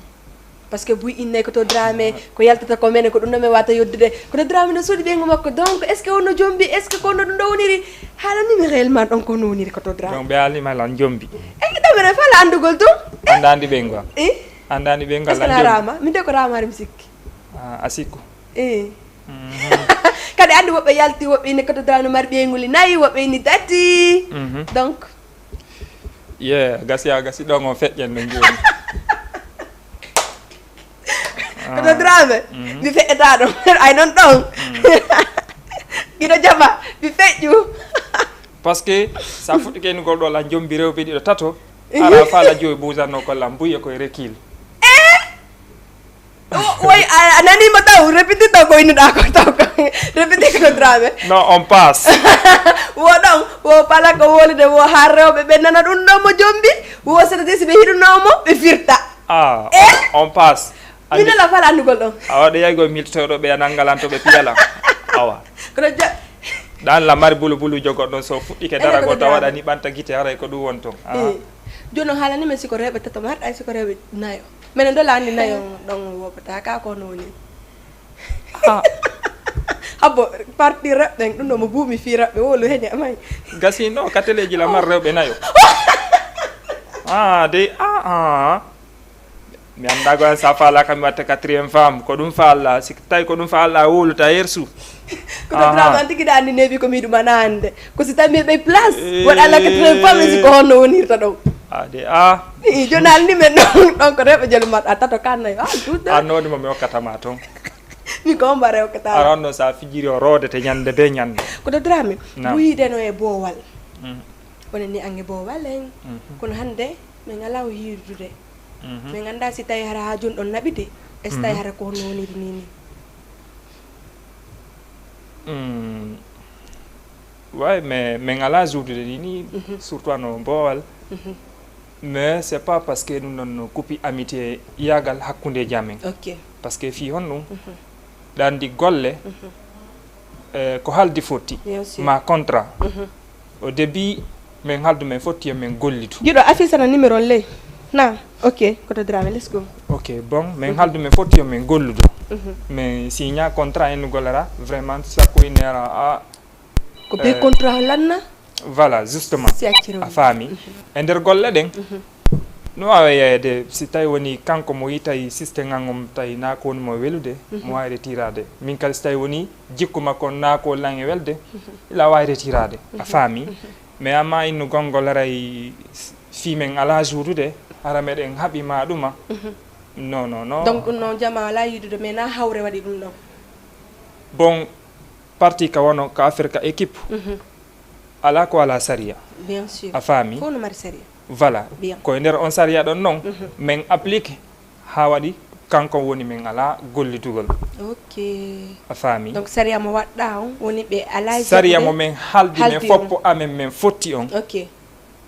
par ce que buy innayi koto drame ko yaltata ko mene ko ɗum ɗo mi wata yoddude koto drame no suuɗi ɓeygu makko donc est ce que wonno jombi est ce que kono ɗum ɗo woniri haalanimi réellement ɗon kono woniri koto drame donc ɓe haalnima lan jombi ɗamere fala andugol tum andandi ɓeygu am andandi ɓeygu est ce que na rama min de ko ramare mi sikki a sikku kadi andi woɓɓe yalti woɓɓe ini koto drame mari ɓeyguli nayyi woɓɓe ini tati donc gasi ɗon on feƴƴen no joni koto drame mi feƴƴata ɗum ay noon ɗon guiɗo jaɓa mi feƴƴu par ce que sa fuɗɗi keynugol ɗo la jombi rewɓe ɗiɗo tato ara fala joyi buzanno kollam buye koye rekil Woy a nani ma taw répété taw ko inu da ko taw ko répété ko Dramé non on passe wo ɗon wo pala ko wolude wo ha rewɓe ɓe nana ɗum ɗo mo jombi wo sedate si ɓe hiɗunomo ɓe firta on passe minala fala andugol ɗon awa ɗo yaygo miltoɗo ɓe nangalantoɓe piyala awa kono dan la mari bulu bulu jogoɗɗon so fuɗɗike darago taw waɗani ɓanta guite haray ko ɗum won ton joni noon haalani men siko rewɓe tato ma haɗa siko rewɓe nayo minen dola andi nayo ɗon woɓata ka kono woni habbo parti reɓɓen ɗum ɗo mo buumi fi reɓɓe wolu heñe amayi gasi no kateleji la mar rewɓe nayo de mi andago en sa faala kam mi watta 4e femme ko ɗum faalla si tawi ko ɗum faalla woluta yersu kono Dramé an tigui ɗa andi neeɓi komi yiɗuma nande ko si tawi ɓe place waɗa alla 4e femme si ko honno wonirta ɗon joni alni men ɗon ko rewɓe jelu maɗa tato kannayo annodimo mi hokkatama toon min ko omba rewkata aranno sa fijiri o rodete ñande be ñande kono Dramé buyideno e boowal onen ni ange boowal en kono hande min ala o yiidude min ganda si tawi hara ha joni ɗon naɓide e so tawi hara ko honno woniri nini way mais min ala joudude ni surtout ano boowal mais c'est pas parce que ɗum ɗon coupi amitié yagal hakkude jamen parce que fi hon ɗum ɗandi golle ko haldi fotti ma contrat au début min haldu min fotti yo min gollitu jiɗo affiche numéro ley na ok koto Dramé let's go ok bon min haldu min fotti yo min golludo mais signa contrat en gollera vraiment sakko inera a ko be contrat lanna voilà justement a faami e nder golle ɗen no wawa yeyede si tawi woni kanko mo yi tawi systéme ngangom tawi na ko woni mo welude mo wawi retirade min kadi so tawi woni jikku makko na ko lange welde ila wawi retirade a faami mais amma inno gongol aray fimen ala joudude ara meɗen haɓima ɗuma non donc ɗum noon jama ala yidude mais na hawre waɗi ɗum ɗon bon parti ka wono ka affaire ka équipe ala ko ala saria bien sûr a faami fof no mari saria voilà koye nder on saria ɗon noon min applique ha waɗi kanko woni min ala gollitugol ok a faami donc saria mo waɗɗa on woni ɓe ala saria mo min haldi min foppo amen min fotti on ok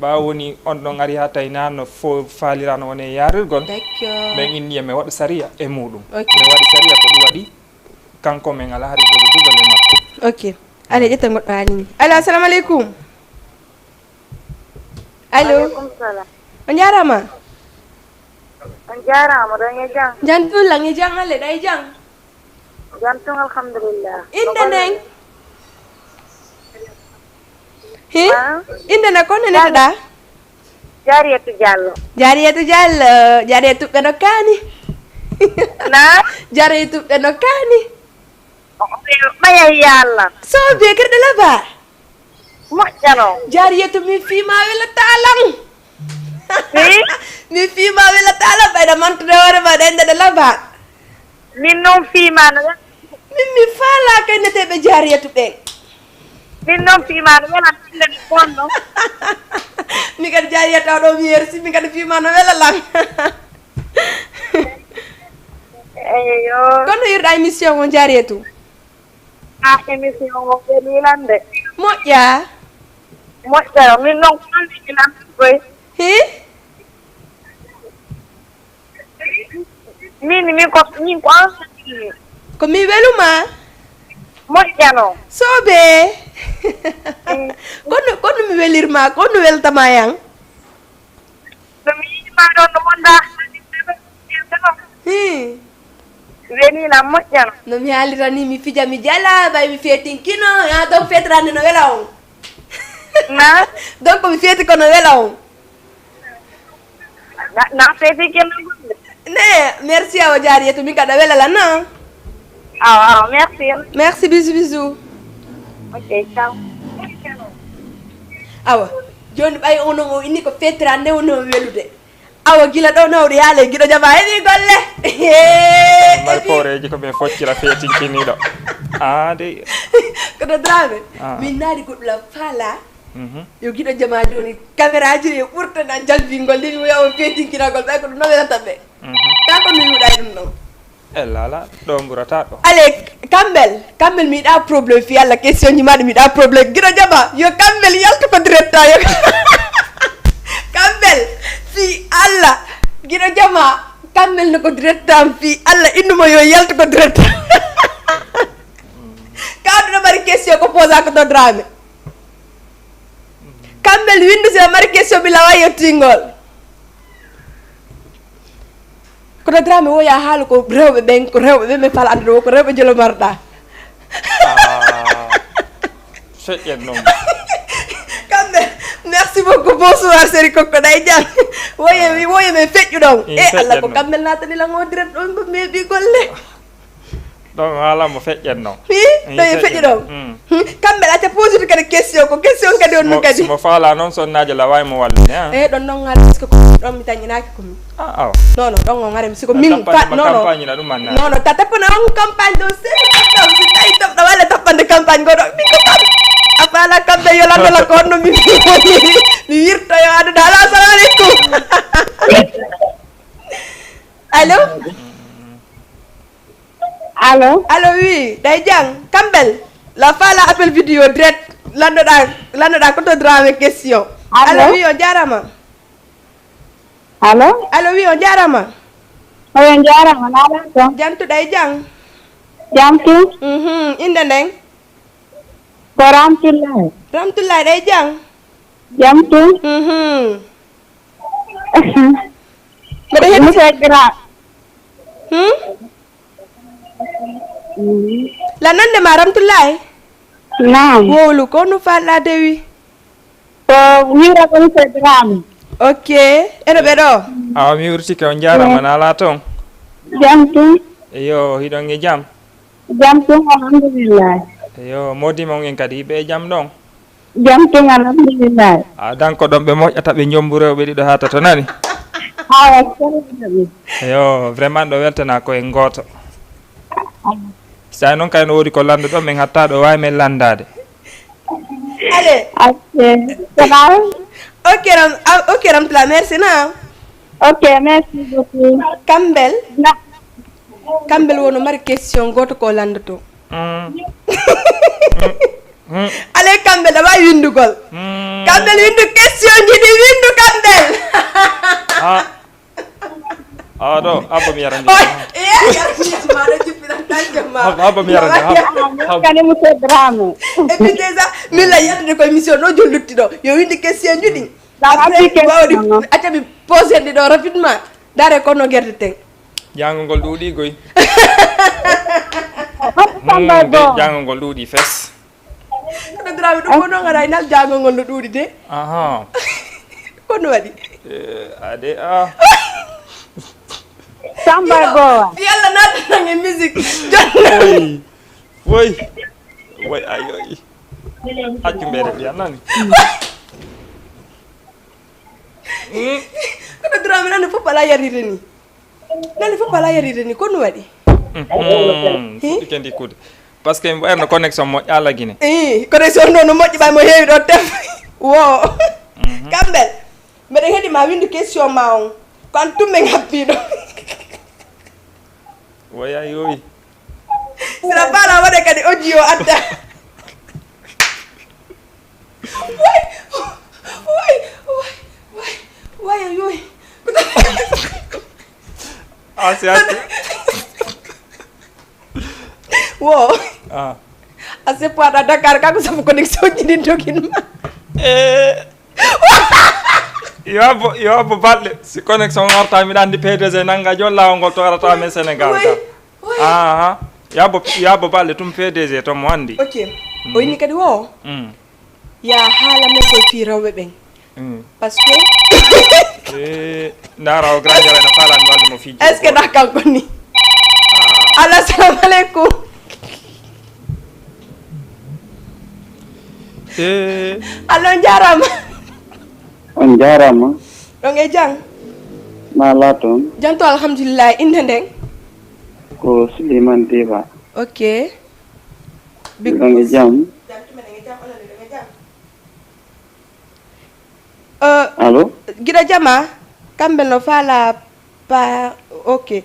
ɓawa woni on ɗon ari ha tawi nano fo faalirano woni e yarirgol d'accord min inni mi waɗa saria e muɗum min waɗi saria ko ɗum waɗi kanko min ala hari gollitugol e makko ok allez ƴetta goɗɗo halini allo assalamu aleykum allo o jarama on jarama ɗon e jang jan tullang e jang alle ɗa e jang jam tun alhamdulillah inde nden hi inde nde kon neneteɗa Jariyatu Diallo Jariyatu Diallo Jariyatu ɓe no kaani na Jariyatu ɓe no kaani ɓaya yalla sobe kerɗe laba moƴƴano Jariyatu mi fiima wela talang mi fiima wela talang ɓayɗa mantude hoore ma ɗe ndeɗe laba min noon fiimano min mi faala kayneteɓe Jariyatu ɓen min noon fiimano wela inde mi bonno mi kadi Jariyatu aɗo mi yersi mi kadi fiimano wela lang eyo kono yirɗa émission o Jariyatu émission o welilande moƴƴa moƴƴayo min noon kondiɗinan koy hi min ko enseigne ko mi weluma moƴƴano sobe kono mi welirma kono weltama yang somi yiɗima ɗon no wonda welina moƴƴano no mi haalita ni mi fija mi jala bay mi feetinkino ya donc feetirande no wela on na donc mi feeti kono wela on na feetinkino gonɗe ne merci awa Jariyatu min kaɗa welala na awa merci merci bisou bisou ok ciao awa joni ɓay onon o inni ko feetirande wono welude awa gila ɗo nawɗo yaale giɗo jama heeɓi golle mari poreji ko ɓe foccira feetinkiniɗo de kono Dramé min naari goɗɗula faala yo giɗo jama joni caméra ji e ɓurtana jalbingol ndin mi yawo feetinkiragol ɓay ko ɗum nowelata ɓe ka ko mi yuɗay ɗum ɗon lala ɗo ɓurata ɗo ale kambel mi yiɗa probléme fi Allah question ji maɗa mi yiɗa probléme giɗo jama yo kambel yalta ko directa yo kambel fi Allah giɗo jama kambel no ko directam fi Allah innuma yo yalta ko directa kawɗuɗo mari question ko posa ko to drame kambel windu se mari question bi lawa yettingol kono drame wo ya haala ko rewɓe ɓen ko rewɓe ɓen ɓe fala ande ɗo ko rewɓe jelo marɗa feƴƴen noon kamɓe merci beaucoup bonsoir séri kokko ɗay jam woye men feƴƴu ɗon e Allah ko kammel natanilan o direct ɗon ko meeɓi golle ɗon haala mo feƴƴen noon ɗo e feƴƴu ɗon kamɓe acca positude kadi question ko question kadi on ɗum kadi mo faala noon sonnaji la wawi mo wallude e ɗon ɗon haala siko ɗon mi tañinaki komi awa non non ɗon on haremi siko min campagne na ɗum manna non non ta tappana on campagne ɗo seni ɗon si tawi toɓɗo walla tappande campagne goɗo min ko kam a faala kamɓe yolandola ko honno min mi wirtoyo adude ala assalamu aleykum allo allo oui day jang kambel la fala appel vidéo direct landoɗa ko to drame question allo oui on jarama allo oui on jarama oyon jarama naɗa to jantuɗa e jang jamtu inde nden ko ramtullahi ɗay jang jamtu mbeɗa heɗi monsieur gra la nande ma ramtullahi nam wowlu ko no falɗa dewi ko wiira ko monsieur drame ok eno ɓe ɗo awa mi wurtike on jarama nala toon jamtu eyo hiɗon e jaam jamtu alhamdulillah eyo modima on en kadi hiɓe e jaam ɗon jamtu alhamdulillah a danko ɗon ɓe moƴƴata ɓe jombu rewɓe ɗiɗo hata to nani hawa salminaɓe eyo vraiment ɗo weltana ko en goto sa noon kayno woodi ko landa ɗon min hatta ɗo wawi men landade allez ok ramtula merci na ok merci beaucoup kambel wono mari question goto ko landoto ale kambel ɗa wawi windugol kambel windu question jiɗi windu kambel ɗo abba mi yarande maɗo jippiɗan tanjoma abba mi yarande kadi monsieur drame et puis déjà min la yettude ko émission ɗo joni luttiɗo yo winde question juɗi wawɗi acca mi posé ɗi ɗo rapidement dare kono guerde ten jangol ngol ɗuuɗi goy jangol ngol ɗuuɗi fes kono drame ɗum ko noon gaɗa nal jangol ngol no ɗuuɗi de kono waɗi ade Samba Goa. Yalla natanange musique jonna. Woy ayoy. Accu mbere biya nani. Kono drame nani fof ala yarire ni. Nani fof ala yarire ni kono waɗi. Kendi kude. Parce que mbo erno connexion mo ala Guinée. Connexion no moƴƴi ɓay mo heewi ɗo tef. Wo. Kambel. Mbeɗa heeɗi ma windu question ma on. Ko an tumɓe ngappiɗo. Woya yoyi. Sira bala waɗe kadi audio adda. Way yoyi. Asi ati. Wo. Ase poada Dakar kako sabu connexion jini doginma. Yo bo balle si connexion warta mi dandi PDG nanga jon lawol ngol to arata men Sénégal ka yabo balle tum PDG to mo andi ok o yini kadi wo ya haala men koye fi rewɓe ɓen par ce que ndara o grand jara na falani walde mo fiji est ce que ɗa kanko ni allah assalamu aleykum allah on jarama on jarama ɗon e jang ma laton janto alhamdulillah inde nden ko Souleymane Deba ok ɗon e jam Allo? Gida jama Kambel no fala pa ok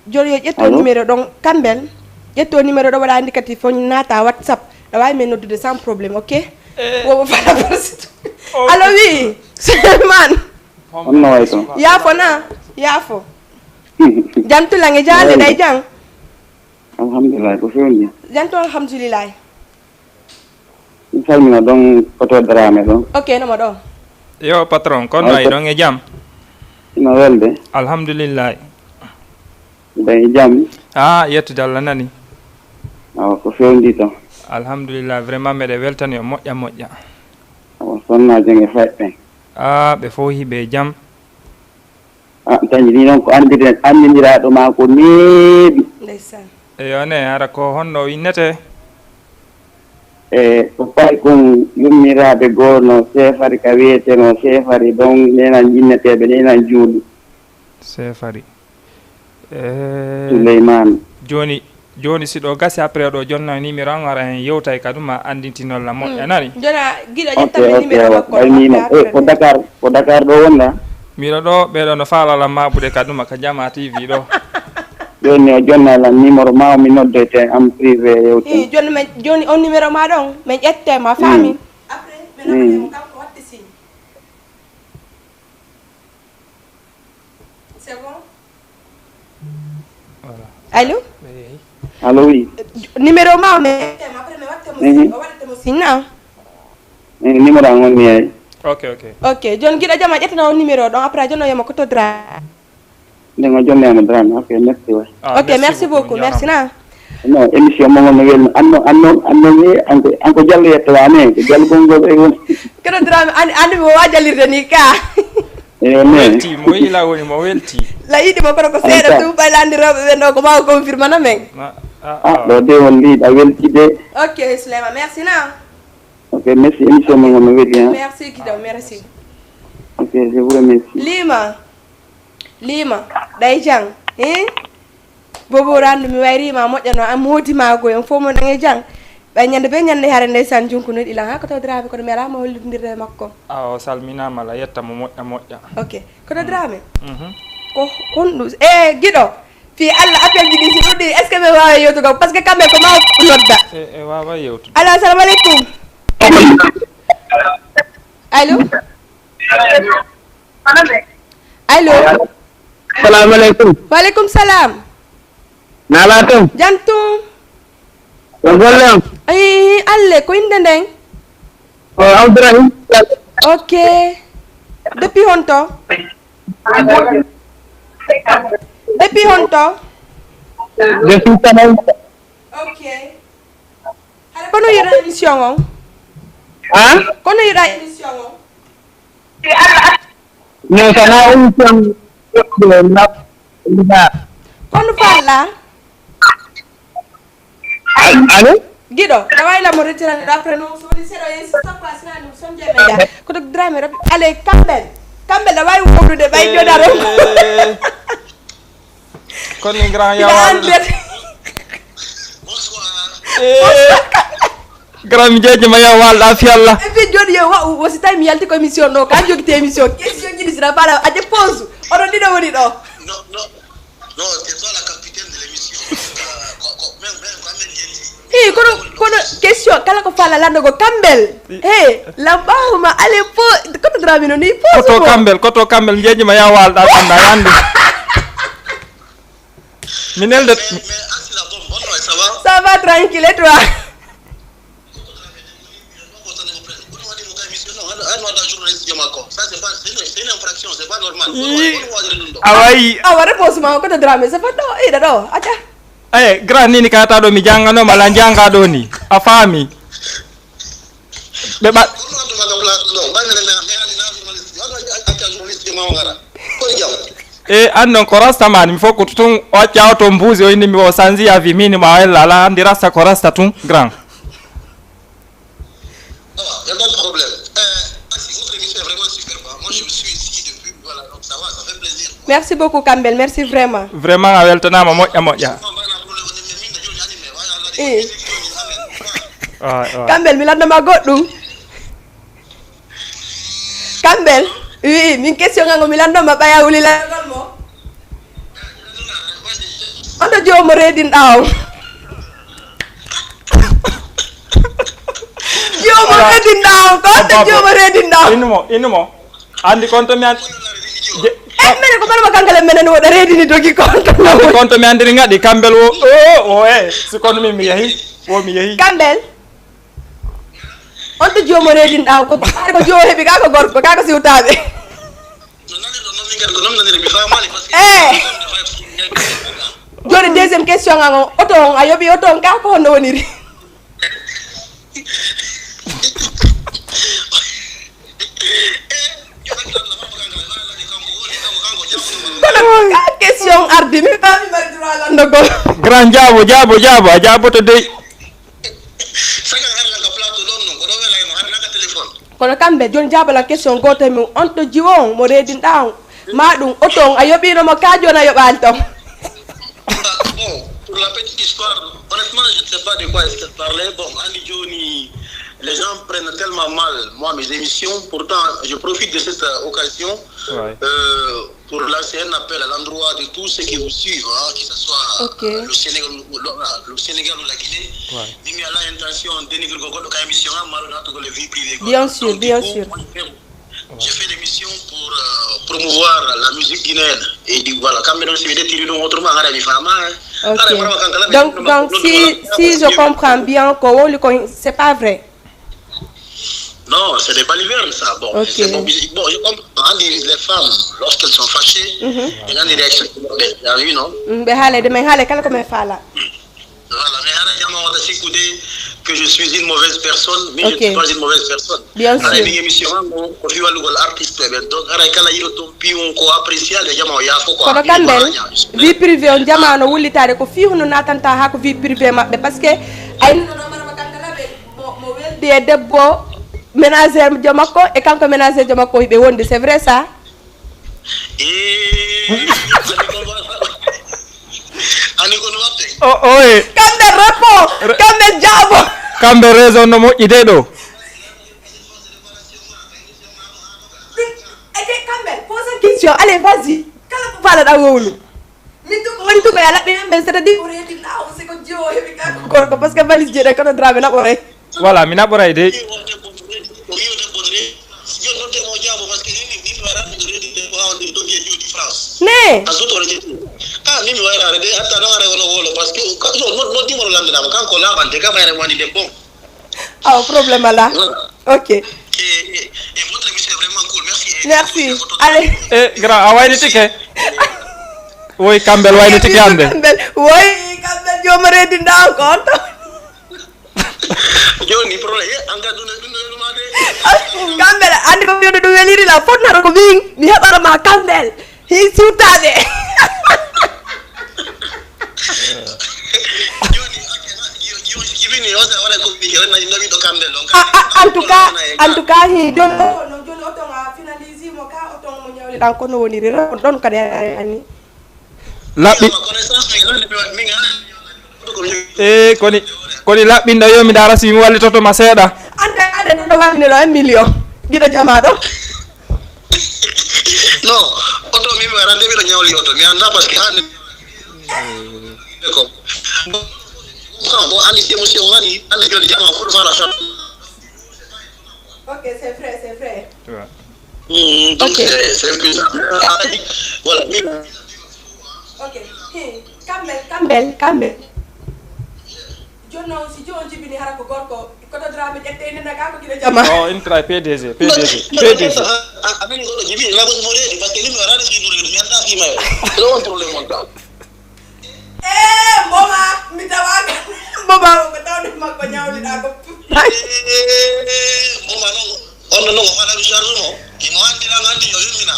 joni yo ƴetto Allo? numéro ɗon Kambel ƴetto numéro ɗo waɗa indicatif fo nata WhatsApp ɗa wawi men noddude sans probléme ok womo fala parsit allo oui Souleymane Onno way to. yaafo na yaafo jantulange jande ɗay jang Alhamdulillah ko fewni. jantu alhamdoulillahi Mi salmina ɗon koto Dramé ɗon. ok nomo ɗo yo patron kono ay ɗon e jam Ino welde. alhamdulillahi Mbiɗen e jam. yettude Allah nani Awa ko fewndi to. alhamdulillah vraiment meɗe weltani o moƴƴa Awa sonnaji e faƴɓen. ɓe fof hiɓe e jam Tañi ni noon ko andidiraɗo ma ko neeɓi. ndeysan eyo ne ara ko honno winnete Ko fayi kon yummiraɓe goo no sefari ka wiyeteno sefari donc nenan jinneteɓe nenan juuɗi sefari Souleymane. joni siɗo gasi après oɗo jonna numéro an ara hen yewtay kaduma andintinolla moƴƴa nani jona guiɗo Ok, ƴettaɓe numéro makko ɓaynima. Ko Dakar ɗo wonɗa? miɗo ɗo ɓeɗo no falala maɓude kaduma ka Jama TV ɗo joni o jonnalan numéro ma o mi noddoyte am privé yewten. joni on numéro ma ɗon min ƴettema faami après mi naɓatemo kanko watte signe c'est bon voilà allo Allo oui. numéro ma o mi ƴettema après mi wattemo signe o waɗatemo signe na Numéro an woni hay. ok joni guiɗo jama ƴettana on numéro ɗon après joni o yiyama koto dra Ndego jonnema Dramé. Ok, merci way. ok merci beaucoup merci na Non, émission mo wonno welno anno ni anko jallo yettowani ko jalgol ngol e won. koto drame andi mo wa jallirde ni ka Eyo mo ne. welti mo yila woni mo welti la yiɗimo kono ko seeɗa tum ɓaylandiroɓe ɓe ɗo ko ma confirme na men Ɗo de won liiɗa welti de. ok Souleymane merci na Ok, merci émission mo wonno weli hein. merci guiɗo merci Ok, je vous remercie. Lima ɗay jang bobo randu mi way rima moƴƴano am moodima goyen fof mo ɗange jang ɓay ñande be ñande hare ndeysan junkuno ɗilan ha koto Dramé kono mi alama hollidirde makko o salminama la yettamo moƴƴa ok koto Dramé ko honɗum guiɗo fi Allah appel ji ɗi si ɗuɗɗi est ce que ɓe wawi yewtugo par ce que kamɓe ko ma nodda e wawa yewtude allo assalamu aleykum allo allo Assalamu alaikum. waleykum salam Nala to. jantum Ko gollem. ay alle ko inde nden O Abdourahim. ok depuis honto depuis honto Depuis Tanay. ok hara kono yiɗa émission on Ah? kono yiɗa émission on No sana émission kono falla Allo? guiɗo ɗa waylamo retirande ɗo après noon so waɗi seeɗa yen stop asinani sonje media koto Dramé rabi ale Kambel ɗa wawi wowlude ɓay joɗaro koni grand ila yawa andet grand mi jeejima yaw walɗa fi Allah et puis joni yo wosi tawi mi yalti ko émission ɗo ka joguite émission question jiɗi sina mbaɗa adde pause oɗon ɗiɗo woni ɗo Non, c'est toi la capitaine de l'émission. kono question kala ko falla lando ko Kambel lambawma ale po koto Dramé no ni pause koto Kambel jeejima yaw walɗa anda yande minelde ça va tranquille et toi awayi awa réponse ma koto Dramé ça fait ɗo iɗa ɗo acca grand nini kayata ɗo mi janganoma ala janga ɗo ni a faami ɓe ɓa andon ko rastamani mi fof ko tun o ƴawa to mbuusi o inni mi o sanzi a wi mini ma wella ala andi rasta ko rasta tun grand merci beaucoup Kambel merci vraiment a weltanama moƴƴa Kambel mi landama goɗɗum Campbell oui min question ngango mi lando ma baya wuli la golmo ondo jomo redin daw jomo redin daw ko to jomo redin daw innumo andi konto mi mene ko barma kankale menen woda redini dogi konto mi andiri ngadi Campbell o si kono mi yahi Campbell on to jomo redin daw ko ko jo hebi ka ko gorko ka ko siwtabe joni deuxième question ngango auto a yobi auto ka ko hono woniri question ardi mi fami mari droit la ndogo grand jabo to dey kono kambe joni jaba la question goto mi on to jiwon mo redin daw ma dum auto a yobi no mo ka jona yobal to Pour la petite histoire, honnêtement, je ne sais pas de quoi est-ce qu'elle parlait. Bon, Andy Johnny, les gens prennent tellement mal, moi, mes émissions. Pourtant, je profite de cette occasion pour lancer un appel à l'endroit de tous ceux qui vous suivent, que ce soit le Sénégal ou la Guinée. Mimi a l'intention de dénigrer le émission, le vie privée. Bien sûr. J'ai fait des missions pour promouvoir la musique guinéenne. Et du voilà, quand même, si vous êtes tiré autrement, donc si je comprends bien, c'est pas vrai. Non, c'est des balivernes, ça. Bon, bon, je comprends. Les femmes, lorsqu'elles sont fâchées, elles ont des réactions. Non? Voilà, mais que je suis une mauvaise personne, mais je ne suis pas une mauvaise personne. Bien sûr. Kono Campbell, vie privée on jamano wulitare ko fi hono natanta ha ko vie privée mabbe parce que ay no mara makangala be mo welde debbo ménagère jamako e kanko ménagère jamako be wonde c'est vrai ça? Campbell répond. Campbell jabo. Campbell raison no moƴƴide ɗo. Campbell pose une question. Allez, vas-y. Kala ko fala da wowlu. Min to ko woni to ko yala be men c'est-à-dire ko reti daw c'est ko jo hebi ka ko parce que valise jere ko drame na bore. Voilà, mi naɓoray de. Ne. Mimi waira de hatta no are wono wolo parce que no dimoro lande dama kanko labante ka fayre woni de bon. Ah, problème là. OK. Et votre émission est vraiment cool. Merci. Allez. Grand a wayni tike. Woy Campbell wayni tike ande. Woy Campbell jomo redi ndaw ko to. Joni problème anga duna Campbell andi ko yodo do weliri la fotna ko bing mi hebara ma Campbell. Hi sutade. En tout cas, he don't auto finaliser mo ka auto mo nyawli dan ko no woni re don ka de ani labbi koni labbinda yo mi dara si mi wallitoto ma seeda ande no wani no 1 million gida jama do no auto mi warande mi do nyawli auto mi anda parce que hande ko bon ani émotion wani ande jodi jama ko fara sa. OK, c'est vrai. Donc c'est un peu ça. Voilà. OK. Campbell. Jono si John jibini hara ko gorko ko to drame jette ni na ka ko gida jama. Oh, intra PDG. Amen ko jibini la ko mo re parce que ni wara de ni mi anda fi ma. Lo on problème on ta. Mama, mi tawaga. Mama ko taw ni ma ko nyawli da ko. Mama no. On no wala bi charge mo. Ki mo andi la andi yo yumina.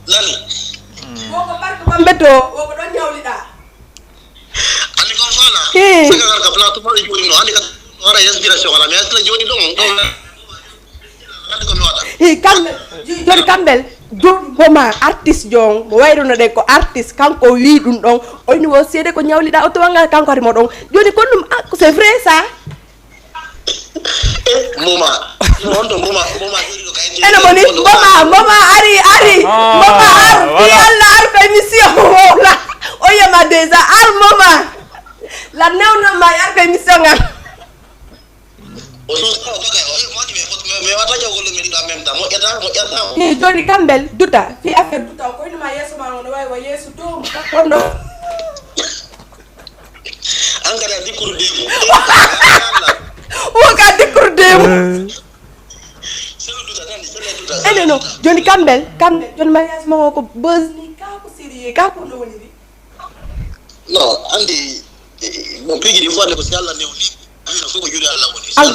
Nani? Woko barko bambeto, woko don nyawli da. Ani ko fala. Saka ka plato mo jodi no andi ka ora inspiration wala mi asla jodi don. Andi ko mi wada. Campbell. Joni homa artiste jong mo wayruno de ko artiste kanko wi dum don o ni wo sede ko nyawli da o to wanga kanko ari mo don joni ko dum c'est vrai ça Moma. Ene boni mama ari mama ar yalla ar ko émission wala o yama déjà ar mama la newna ma ar ko émission nga ni joni kambel duta fi affaire duta ko ni ma yeso ma ngono way wa yeso to ko no angara dikuru demu o ka dikuru demu ene no joni kambel joni ma yeso ma ko buzz ni ka ko sérieux ka ko no ni non andi mon pigi di fois ne ko si alla newli an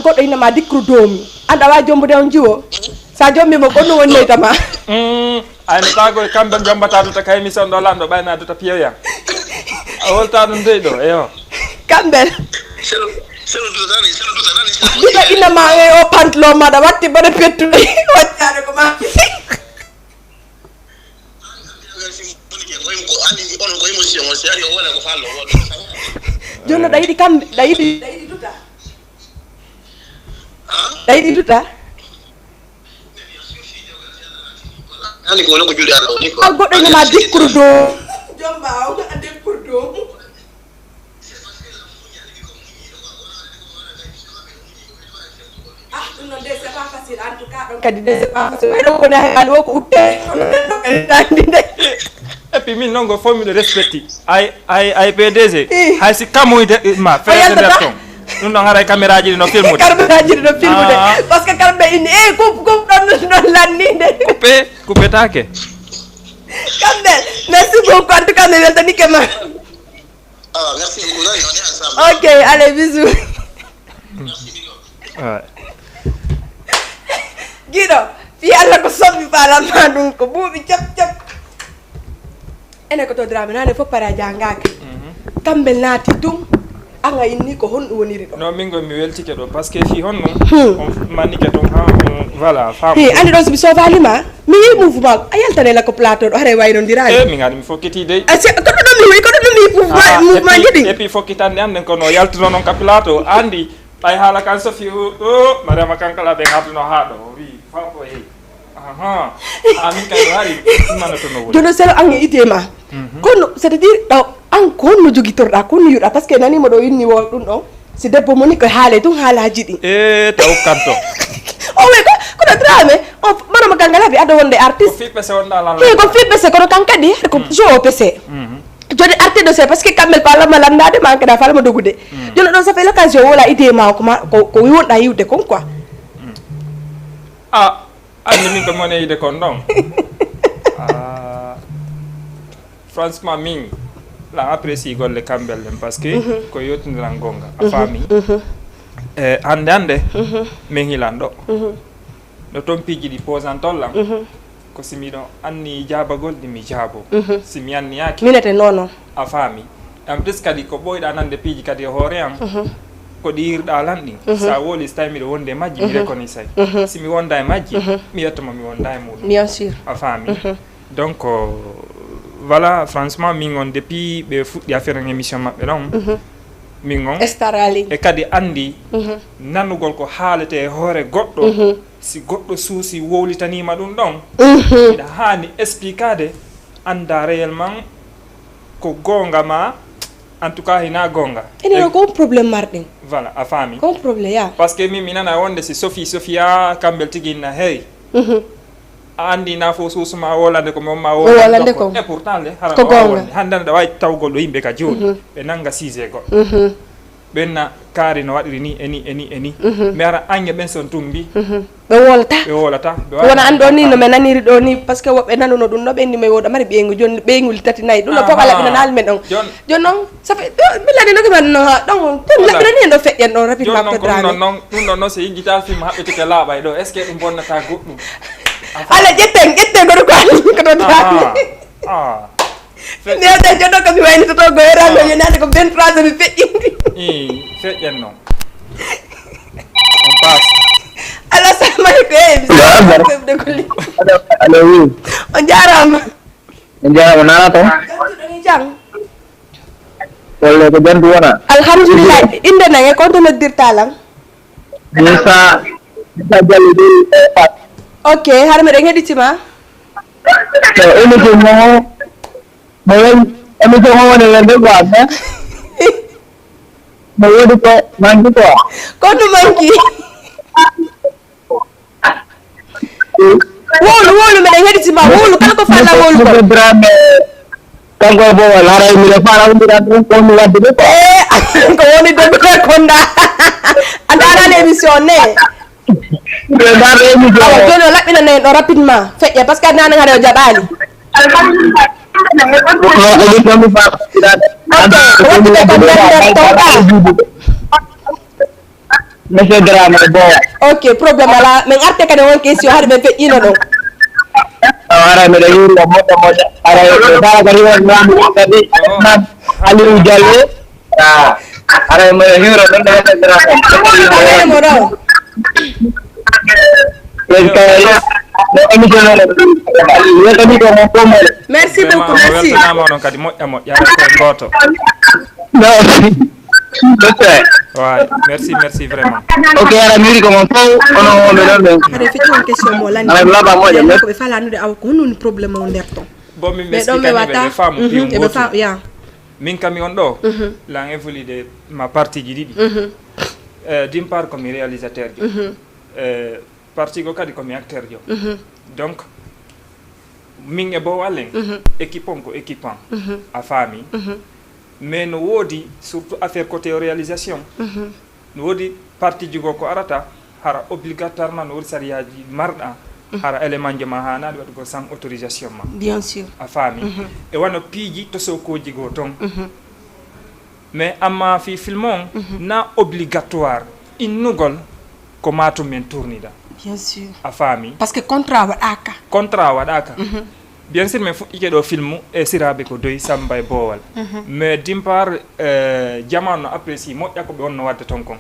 goɗɗo innama dikru doomi anda wa jombude on jiwo sa jombi mo gonno woni leytama ayno tago kamɓe jombata duta ka émission ɗo lamɗo ɓayna duta piyoya a wolta ɗum dey ɗo eyo kamɓel jiɗa innama e o pantalon maɗa watti bone pettuɗo waccade ko ma jonno ɗa yiɗi kamɓe ɗa yiɗi duta ɗa yiɗi duta ani ko wona ko julde Allah ni ko a goɗɗo innama dikkuru do jomba o a dikkuru do ɗum noon de c'est pas facile en tout cas ɗon kadi de c'est pas facile wayno kone haali o ko utte ɗo kadi tandi de et puis min noon go fof miɗo respecti ay PDG hay si kamoyde ma feere nder ton ɗum ɗon haray caméra ji ɗi no filmude parce que kamɓe inni coupe ɗon lannide coupé take kamɓe merci beaucoup en tout cas mi weltanike ma merci beaucoup ok allez bisous guiɗo fi Allah ko sommi falanma ɗum ko ɓuuɓi cap ene ko to drame nane fof para jangaka kamɓe naati ɗum anga inni ko honɗum woniri ɗo non min go mi weltike ɗo par ce que fi honɗum on manike ton ha voilà femme andi ɗon somi sovalima mi yi mouvement a yaltanela ko plateau ɗo haray waynodirani min gadi mi fokkiti dey koɗo ɗum mi wi mouvement jiɗi et puis fokkitande anden kono yaltuno noon ka plateau andi ɓay haala kan sofi o mariama kankala ɓe garduno ha ɗo wi fafo e amin kay hari manotono woni jono selo an e idema kono c'est à dire ɗo an ko honno joguitorɗa ko honno yiɗa par ce que nanimo ɗo inni wo ɗum ɗon si debbo moni ko haale tun haalaji ɗi taw kanto o wi kono drame o marama gangalaɓe aɗa wonde artiste ko fiɓɓese wonɗa lan ko fiɓɓese kono kan kadi ko jo o pese joni artide c'est parce que kamɓel falama landade ma kadi a falama dogude joni ɗon ça fait l'occasion wola idée ma ko wonɗa yiwde kon quoi andi min ko mone yide kon ɗon franchement min la apprécie golle kamɓel ɗen par ce que ko yettodiran gonga a faami hande min hilan ɗo no toon piiji ɗi posan tollan ko simiɗo anni jabagol ɗi mi jaabo simi anniyaki minete noon a faami en plus kadi ko ɓoyɗa nande piiji kadi e hoore am ko ɗi yirɗa lan ɗin sa woli so tawi miɗo wonde e majji mi reconnais say simi wonda e majji mi yettoma mi wonda e muɗum bien sûr a faami donc voilà franchement min on depuis ɓe fuɗɗi affaire en émission maɓɓe ɗon min on estarali e kadi andi nannugol ko haalete e hoore goɗɗo si goɗɗo suusi wowlitanima ɗum ɗon ina hani expliquade anda réellement ko gonga ma en tout cas hina gonga ene ko probléme marɗen voilà a faami ko probléme ya par ce que min mi nana wonde si Sofia kamɓel tigi na heewi a andi na fo suusuma wolande ko mon ma wolande ko et pourtant le hara ko gonga hande ɗa wawi tawgol ɗo yimɓe ka joni ɓe nanga 6 goɗɗo ɓenna kaari no waɗiri ni eni mi ara ange ɓen son tumbi ɓe wolata wona an ɗo ni no mi naniri ɗo ni par ce que woɓɓe nanuno ɗum no ɓenni mi woɗa mari ɓeygu joni ɓeygol tati nayyi ɗum no fof a laɓina naali men ɗon joni noon ça fait mi lani no kiman no ɗon laɓirani hen ɗo feƴƴen ɗon rapidement ɗum ɗon noon so yigguital film haɓɓetike laaɓay ɗo est ce que ɗum bonnata goɗɗum ala ƴetten goto ko ani ko ɗo drame newte joɗɗo komi waynitoto goyrango ñande ko 23 heures mi feƴƴindi feƴƴen noon on passe assalamu aleykum de golli allo oui on jarama nana to jantuɗoni jang wolle ko jantu wona alhamdulillah inde nange konto noddirta lan Bisa jalli di Ok, har mi ɗen heɗitima. So émission mo émission mo woni len de quoi mo wodi ko manki quoi Ko ɗum manki. Wolu miɗen heɗitima wolu kala ko falla wolu ko. Drame kanko bo wala mi le fara mi da ko mi wadde de ko woni debbo e konda. A darani émission ne. Awa joni o laɓɓinana en ɗo rapidement feƴƴa par ce que nana hade o jaɓali. Monsieur Drame bon Ok probléme ala min arte kadi won question haade ɓe feƴƴino ɗon. ara mi yuri mo moƴƴa ara sala kadi won nami kadi Aliou Diallo ara mi yuri ɗon de Drame mo ɗo merci beaucoup merci weltanama kadi moƴƴa moƴƴa ko goto ouais merci vraiment ok ara miri ko mon fo ono be don hade feƴƴi won question mo landi ala laba moƴƴa ko ɓe falanude aw ko honno probléme o nder ton bon min meskikanɓe faamu piw goto ya min kam on ɗo lan évolude ma partie ji ɗiɗi d'une part komi réalisateur jo partie go kadi komi acteur jo donc min e bo wallen équipe on ko équipe an a faami mais no woodi surtout affaire côté réalisation no woodi partie ji go ko arata hara obligatoirement no woodi sariyaji marɗa hara élément je ma hanaɗi waɗugo sans autorisation ma bien sûr a faami e wano piiji to sokoji go ton mais amma fi film on na obligatoire innugol ko matum men tournida bien sûr a faami parce que contrat waɗaka bien sûr min fuɗɗike ɗo film e siraɓe ko doyi samba e boowal mais d'une part jamanu no apprécie moƴƴa ko ɓe wonno wadde ton kon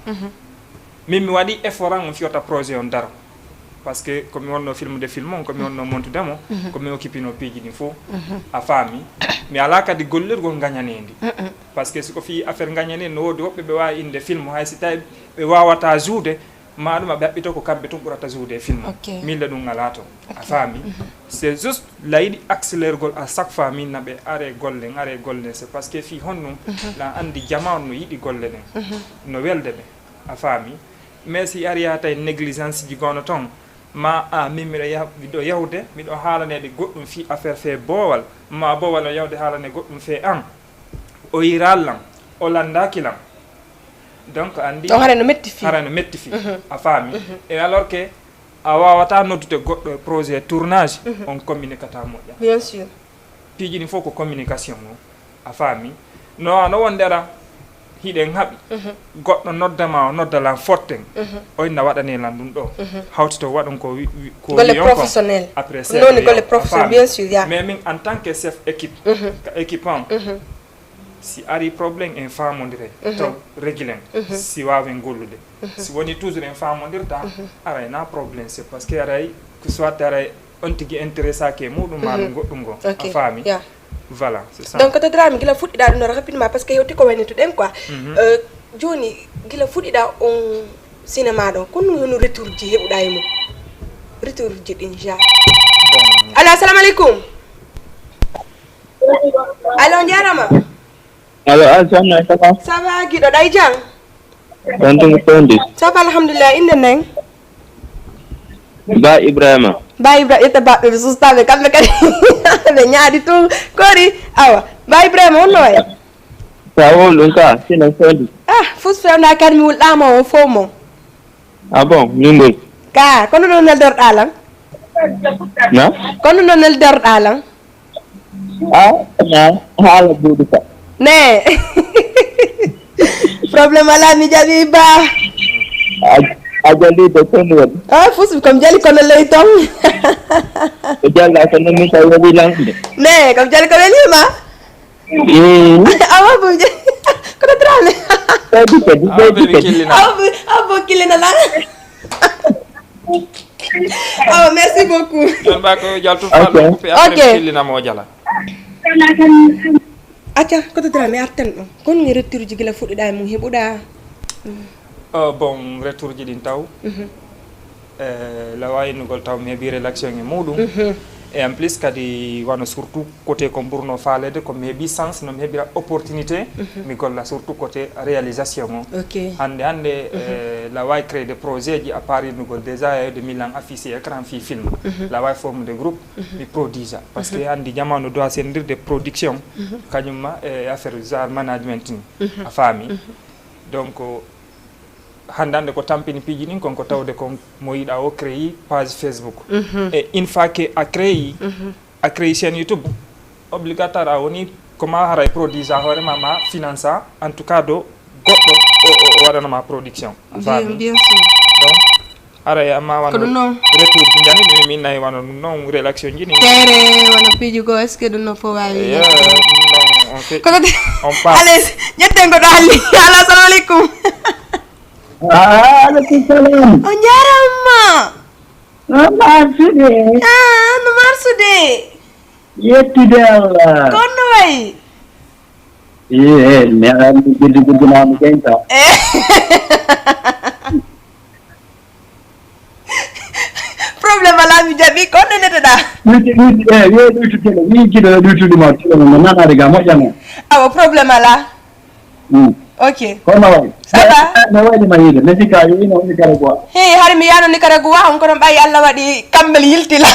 min mi waɗi effort an on fiyota projet on daro par ce que komi wonno film de film on komi wonno montudemo komi occupino piiji ɗin fof a faami mi ala kadi gollirgol gañanendi par ce que siko fi affaire gañanendi no woodi woɓɓe ɓe wawi inde film hay si tawi ɓe wawata joude maɗum aɓe haɓɓito ko kamɓe tun ɓurata joude e film mille ɗum ala toon a faami c'est juste layiɗi accélérgol à chaque fois min naɓe are golle c'est parce que fi honnum la andi jamanu no yiɗi golle ɗen no welde ɓe a faami mais si ari ha tawi négligence ji gono toon ma min miɗo yawde miɗo haalanede goɗɗum fi affaire fe boowal ma boowal no yawde haalane goɗɗum fe an o yirallan o landakilan donc andi harano metti fi a faami et alors que a wawata noddude goɗɗo projet tournage on communiquata moƴƴa bien sûr piiji ɗin fof ko communication o a faami no wondera hiɗen haaɓi goɗɗo noddama o noddalan forten oyna waɗanelan ɗum ɗo hawti to waɗon ko golle professionnel après noni golle professionnel bien sûr ya mais min en tant que chef équipe équipant si ari probléme en famodire taw régulen si wawen gollude si woni toujours en famodirta arayna probléme c'est parce que aray que soit aray on tigui intéressake muɗum ma ɗum goɗɗum go a faami voilà c'est ça donc to Drame gila fuɗɗiɗa ɗum no rapidement par ce que yewti ko waynituɗen quoi joni gila fuɗɗiɗa on cinéma ɗo ko ɗum hono retour ji heɓuɗa e mum retour ji ɗin ja allo assalamu aleykum allo jarama allo alsamna ça va guiɗo ɗay jang tantum tondi ça va alhamdulillah inde nden ba Ibrahima ƴetta baɓɓe ɓe sustaɓe kamɓe kadi ɓe ñaadi tun kori awa ba Ibrahima wonno way sa won ɗum ka sino tondi fus fewna kadi mi wulɗama on fof mo bon ñungol ka kono ɗo neldorɗa lan na kono ɗo neldorɗa lan na haala buuɗi ka ne probléme ala mi jaɓi ba a jallide toon waɗi fus comme jali kono ley ton o jalla kono min tawi waɗi lanɗude ne comme jali ko welima awa bo kono Drame awa bo killina lan awa merci beaucoup on ba ko jaltu fallo ko après killinamo jala acca koto Drame arten ɗon kono ni retour ji gila fuɗɗiɗa e mum heɓuɗa bon retour ji ɗin taw la waynugol taw mi heeɓi réaction e muɗum et en plus kadi wano surtout côté ko ɓurno falede ko mi heeɓi sens nomi heeɓira opportunité mi golla surtout côté réalisation o hande la wawi créer des projets ji à part yinugol déjà yewde milan affiché écran fi film la wawi forme de groupe mi produisa par ce que andi jamanu doit sendirde production kañumma e affaire genre management ni a faami donc handande ko tampini piiji ɗin konko tawde kon mo yiɗa o créé page Facebook et une fois que a créé chaîne YouTube obligatoire a woni comment haray produisa hoorema ma finance en tout cas do goɗɗo o waɗanoma production bien sûr donc aray amma wano retour ji jani min nayi wano non réaction ji ni tere wano piiji go est ce que ɗum no fo wawi on fait on passe allez ñetten ko ɗo halli ala assalamu aleykum aleykum salam on jarama marsude no marsude yettude Allah konno wayi mi andi guddigunama genta probléme ala mi jaɓi konno neteɗa ɗuytutele wi jiɗo ɗuytudema no nanade ga moƴƴano awa probléme ala ok kono way no waɗima yiide mi sikka yino Nicaragua har mi yano Nicaragua on kono ɓayi Allah waɗi kammel yiltila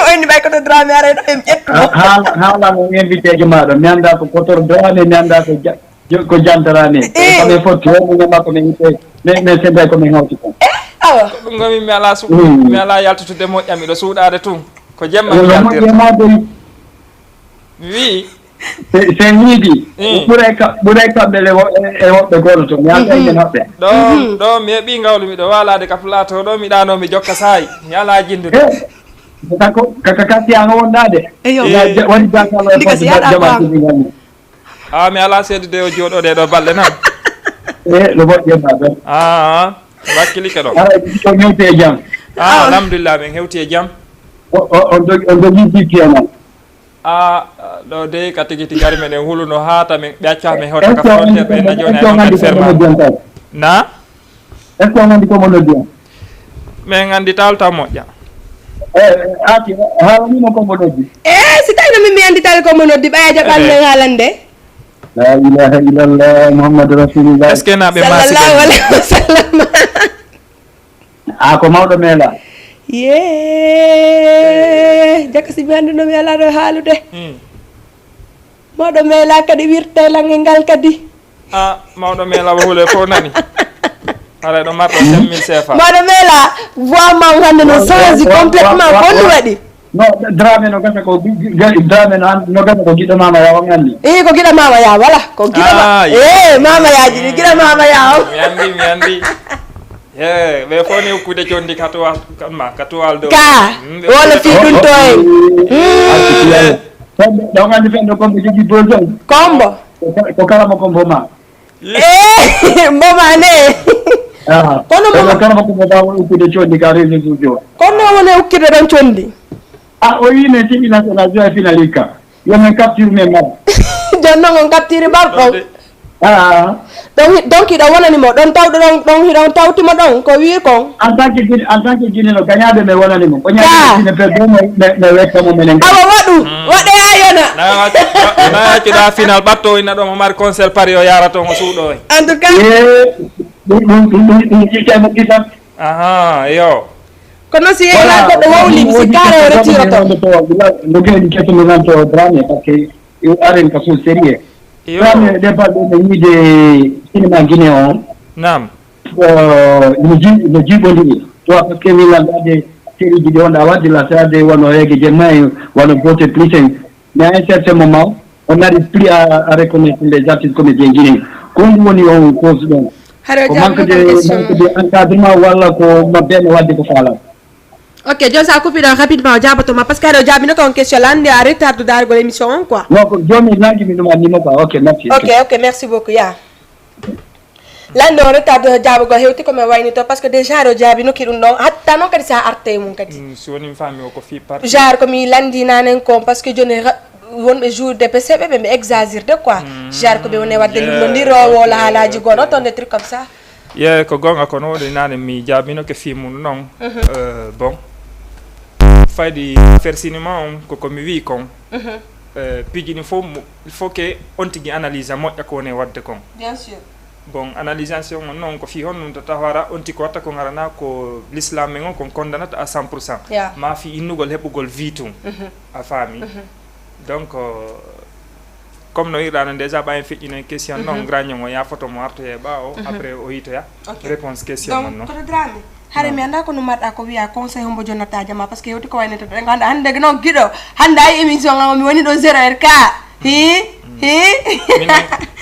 oyni ɓay koto Dramé arayɗo e ƴettu haalamo invité jo maɗo mi anda ko kotor Dramé mi anda ko jantarani komin fotti homi makko min yitte min sembay komin hawti kon awa ɗum gomi mi ala mi ala yaltutude moƴƴam miɗo suuɗade tun ko jemma mi yaltirta mi wi sen yiiɗi ɓuuray kamɓe e woɓɓe goto to mi alɗaen hoɓɓe ɗo mi heeɓi ngawlu miɗo walade ka plateau ɗo mi ɗano mi jokka saayi mi ala jindude kaka kasiyano wondade waɗi jakalo e mi ala seedude o jooɗoɗe ɗo balɗe nan ɗo moƴƴemaɗo wakkilike ɗo ko hewti e jaam alhamdulillah min hewti e jaam on jogui jikki e noon ɗo de ka tigi tigari meɗen huluno haata min ɓeacca min hewta ka frontiére ɓe na joni ay andi ferma na est ce que on andi komo noddi on min andi talta moƴƴa aki haalanimo komo noddi si tawi no min mi andi tawi komo noddi ɓaya jaɓanne haalande la ilaha illallah mouhamadou rasulillah est ce que naɓe sallallahu alayhi wa sallam ko mawɗo meela ye jaka si mi annduno mi ala ɗo haalude mawɗo meela kadi wirte lange ngal kadi mawɗo meela wo huule fof nani ara ɗo marɗo 5000 CFA mawɗo meela voix ma hande no change complètement bonno waɗi no Dramé no gasa ko Dramé no gasa ko giɗo mama yaw on andi ko giɗo mama yaw wala ko giɗo mama yaji ɗi giɗo mama yaw mi andi ɓe fof ni hokkude condi katuwal kanma katuwal dow wala fi ɗum to en ɗon andi fenɗo kombo jogui besoin kombo ko kalama kombo ma mboma ne kono kalama kombo ma hokkude condi ka réseau sociaux kono woni hokkide ɗon condi o wine tiɓi national joa finalika yomin capture men mab jon noon on capture ɓarɗon donc iɗon wonanimo ɗon tawɗo ɗon hiɗon tawtimo ɗon ko wi kon en tant que guinino gañaɓe mi wonanimo o ñaine perdomo ne wettamo menen awa waɗu waɗe ayona na yaccuɗa final ɓatto ina ɗo mo mari conseil pari o yara toon o suuɗo e en tout cas ɗum ƴittemo ƴitan yo kono si yeyna goɗɗo wawlimi si kare o retire to no gueɗi kettumi nan to Dramé par ce que aren ka so sérieux Dramé départ ɗo no yiide cinéma guiné on nam no jiiɓodiri to par ce que min landade série ji ɗi wonɗa wadde la sade wono heege jemmayi wono beauté plicen mais à un certain moment on n'arrive plus à reconnaître les artistes comédiens guinéens ko ɗum woni on cause ɗon ko manque de encadrement walla ko mabbene wadde ko faalama ok joni sa kupiɗon rapidement o jabatoma par ce que aɗa jaabino ko on question la ande a retard dargol émission on quoi non ko joni nanguimi ɗum annimo quoi ok merci ok merci beaucoup ya lande on retard jaabugol hewti komin wayni to par ce que déjà aɗa jaabinoki ɗum ɗon hatta noon kadi sa arte mum kadi si woni mi faami o ko fi parti genre komi landi nanen kon par ce que joni wonɓe jour de pc ɓe exagirde quoi genre ko ɓe woni wadde lillodirowo wala haalaji gono ton des trucs comme ça ye ko gonga ko no de nane mi jabino ke fimu non bon faydi faire cinéma ko mi wi kon pijini fo il faut que on tigi analyse mo ko ne wadde kon bien sûr bon analysation non ko fi hon tata wara on tiko watta ko ngarana ko l'islam men ko condamnata à 100% ma fi innugol hebugol vitum a fami donc comme no irana déjà ba en fait une question non gragnon ya photo mo arto e ba o après o hito ya réponse question non donc to drame hare mi anda ko no madda ko wiya conseil hombo jonata jama parce que yewti ko waynete be ganda hande no gido hande ay émission ngam mi woni do 0 ka min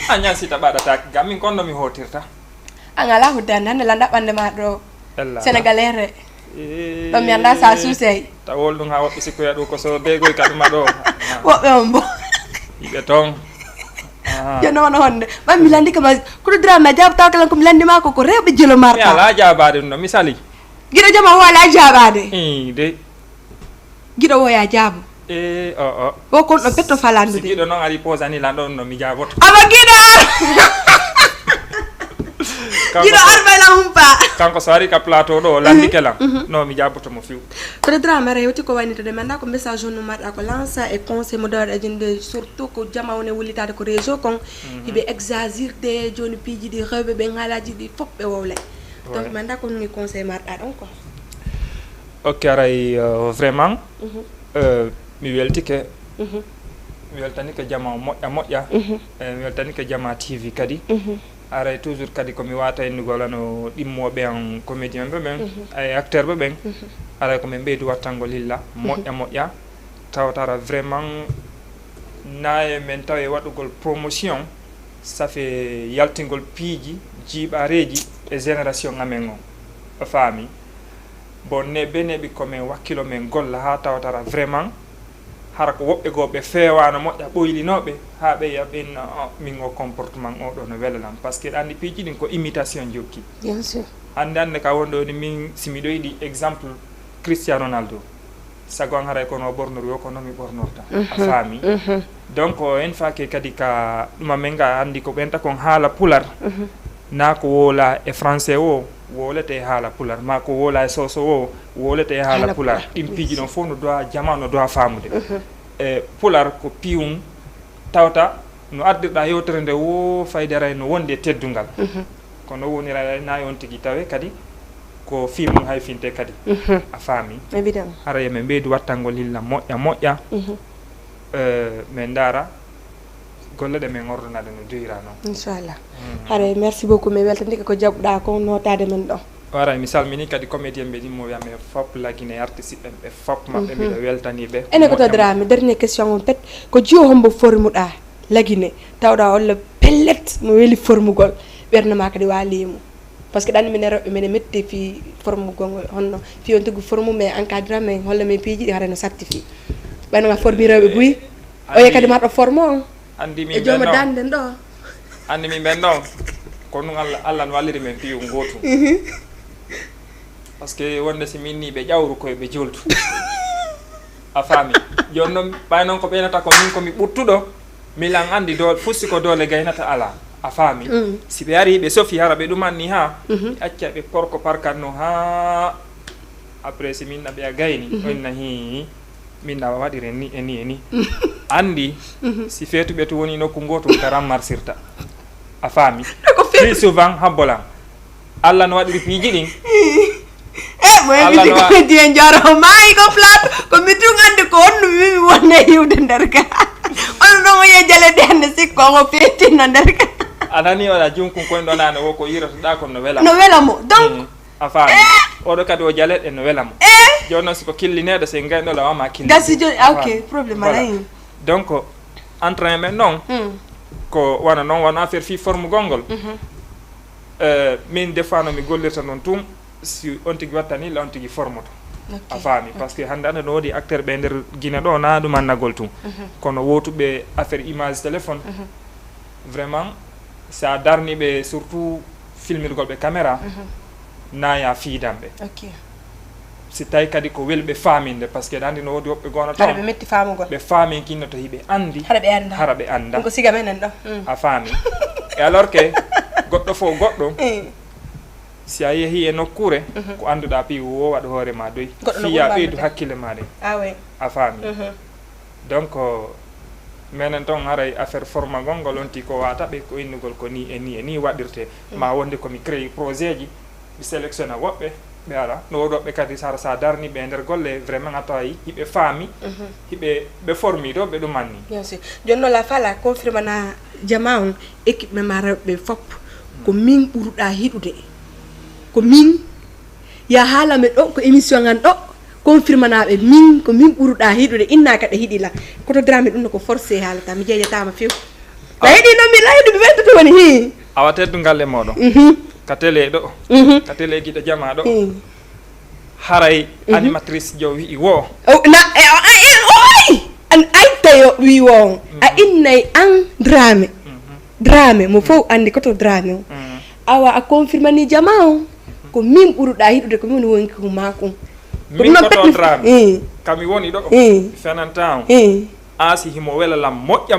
anya sita bada tak gamin kondo mi hotirta angala hudande hande landa bande ma do sénégalais do mi anda sa susey tawol dum ha wobbe sikko ya do ko so begoy kaduma do wobbe ombo ibe ton yo non honde ba mi landi kama ko drama jab tawkalan ko mi landi mako ko rewbe jelo marta ya la jabade no misali gido jama wala jabade de gido wo ya jabu o ko no petto falande gido non ari posani la don no mi jaboto aba gido gido arba la humpa kanko sari ka plateau do landi kelam no mi jaboto mo fiu ko drama rewti ko wani to de manda ko message no marta ko lança et conseil modeur agende surtout ko jama woni wulitade ko réseau kon ibe exagirde joni piji di rewbe be ngalaji di fop be wowle donc manda ko ni conseil marta donc quoi ok aray vraiment mi weltike mi weltani ke jama moƴƴa mi weltani ke jama TV kadi aray toujours kadi ko mi wata en golano dimmobe en comédien be ben ay acteur be ben aray ko me beedu wattango lilla moƴƴa tawtara vraiment naye men tawe wadugol promotion ça fait yaltingol piiji jibareji e génération ngamen on fami bon ne benebi ko men wakkilo men golla ha tawtara vraiment hara ko wobbe gobe feewano moƴƴa boylinobe ha be yabin min o comportement o do no welalam parce que andi piiji din ko imitation jokki bien sûr ande ka wondo ni min simi do yidi exemple Cristiano Ronaldo sagon hara ko no bornor yo ko no mi bornorta a fami donc en fa ke kadi ka duma menga andi ko benta kon hala pular na ko wola e français o wolete hala pular ma ko wola e soso o wolete hala pular dim piji non fo no do jamano do famude pular ko pium tawta no addirda yotere nde wo faydara no wonde teddungal kono wonira na yon tigi tawe kadi ko film hay finte kadi a fami évidemment ara yeme beedu wattango lilla moƴƴa men dara golle de men ordonade no doira non inchallah hare merci beaucoup me weltani ko jabda ko notade men do wara mi salmini kadi comédien be dimo wiame fop lagine artiste be fop mabbe mi do weltani be ene ko to drame dernière question on pet ko jiyo hombo formuda lagine tawda wala pellet mo weli formugol bernama kadi walimu parce que dan mi nero mi metti fi formugol honno fi on tugu formu me encadre me holla me piji hare no certifié bano nga formi rewbe buy o yakadi mardo formo andi mi e joma dande ndo andi mi benno ko nu Allah walliri men piyu goto parce que wonde si minni be jawru koy be joltu a fami jonno bay non ko benata ko min ko mi buttudo mi lan andi do fussi ko dole gaynata ala a fami si be ari be sofi hara be dumanni ha accia be porko parkanno ha après si minna be gayni onna hi minna wadire ni eni andi si fetu be to woni nokku goto karam marsirta a fami plus souvent hambolan Allah no wadiri piiji din mo yidi ko di njaro mai ko plat ko mitu ngande ko on mi wonne yude ndarka on no mo yejale den sikko ko peti no ndarka anani wala junku ko ndo nana wo ko yirata da ko no welamo donc a fami o do kadi o jale e no welamo jonno siko killinede se ngayno la ma killi gasi ok problème ala donc entraînement non ko wana non wana affaire fi forme gongol min defano mi gollirta non tum si on tigi wattani la on tigi formoto a fami parce que hande ande no wodi acteur be der Guinée do na dum annagol tum kono wotube affaire image téléphone vraiment ça darni be surtout filmirgol be caméra na ya fiidambe ok si tay kadi ko welbe faminde parce que dandi no wodi wobbe gono tan be metti famugol be fami kinno to hibe andi harabe anda ko siga menen do a fami e alors que goddo fo goddo si a yehi e nokkure ko anduɗa pi wo waɗa hoore ma doy fiya ɓeydu hakkille ma ɗen a faami donc menen ton haray affaire forma gongol onti ko wata ɓe ko innugol ko ni e ni waɗirte ma wonde komi créé projet ji mi sélectionne woɓɓe ɓe ara no woɗoɓe kadi sa darni ɓe nder golle vraiment a tawi hiɓe faami ɓe formi ɗo ɓe ɗum anni bien sûr jonno la fala confirme na jama on équipe mema rewɓe fop ko min ɓurɗa hiɗude ko min ya haalame ɗo ko émission an ɗo confirme naɓe min ko min ɓurɗa hiɗude innaka ɗe hiɗila koto drame ɗum no ko forcé haalata mi jeeyatama few a heɗino mi laydu mi weltoto woni hi awa teddugal e moɗon ka télé ɗo ka télé guiɗo jama ɗo haray animatrice jo wi wo an aytayo wi wo a innay an drame mo fof andi koto drame o awa a confirme ni jama o ko min ɓurɗa hiɗude ko min woni ko mako min koto drame kami woni ɗo fenanta o asi himo welalam moƴƴa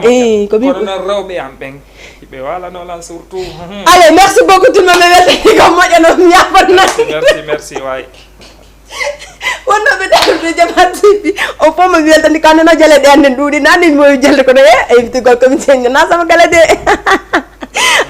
kono noon rewɓe am ɓen hiɓe walanolan surtout allez merci beaucoup tuma me weltani ko moƴƴano ñafatna merci way wonnoɓe ɗaɗude Jama TV o fof mo weltani ko annana jale ɗe annen ɗuuɗi nani mowi jelde kono invitugol komi ceññana sama gala de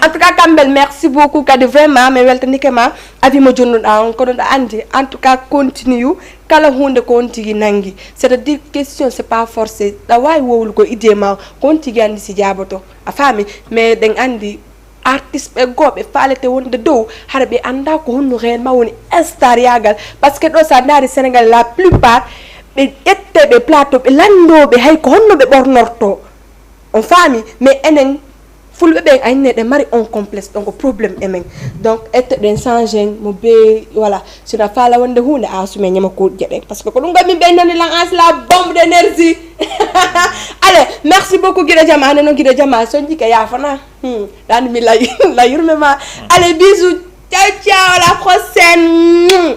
en tout cas kamɓel merci beaucoup kadi vraiment mi weltanike ma avi mo jonnuɗa on kono ɗo andi en tout cas continue kala hunde ko on tigui nangui c'est à dire question c'est pas forcé ɗa wawi wowlugo idée ma ko on tigui andi si jaboto a faami mais ɗen andi artiste ɓe goɓe falete wonde dow haɗa ɓe anda ko honno réellement woni star yagal par ce que ɗo sa daari Sénégal la plupart ɓe ƴetteɓe plateau ɓe landoɓe hay ko honno ɓe ɓornorto on faami mais enen fulɓe ɓen ayne ɗe mari on complexe donc probléme emen donc etteɗen changé mo be voilà sina faala wonde hunde asume ñama koɗje ɗen par ce que ko ɗum gami ɓe nani lan as la bombe d'énergie allez merci beaucoup guiɗo jama ane noon guiɗo jama so jika yafana ɗani mi layurme ma allez bisous ciao ciao la prochaine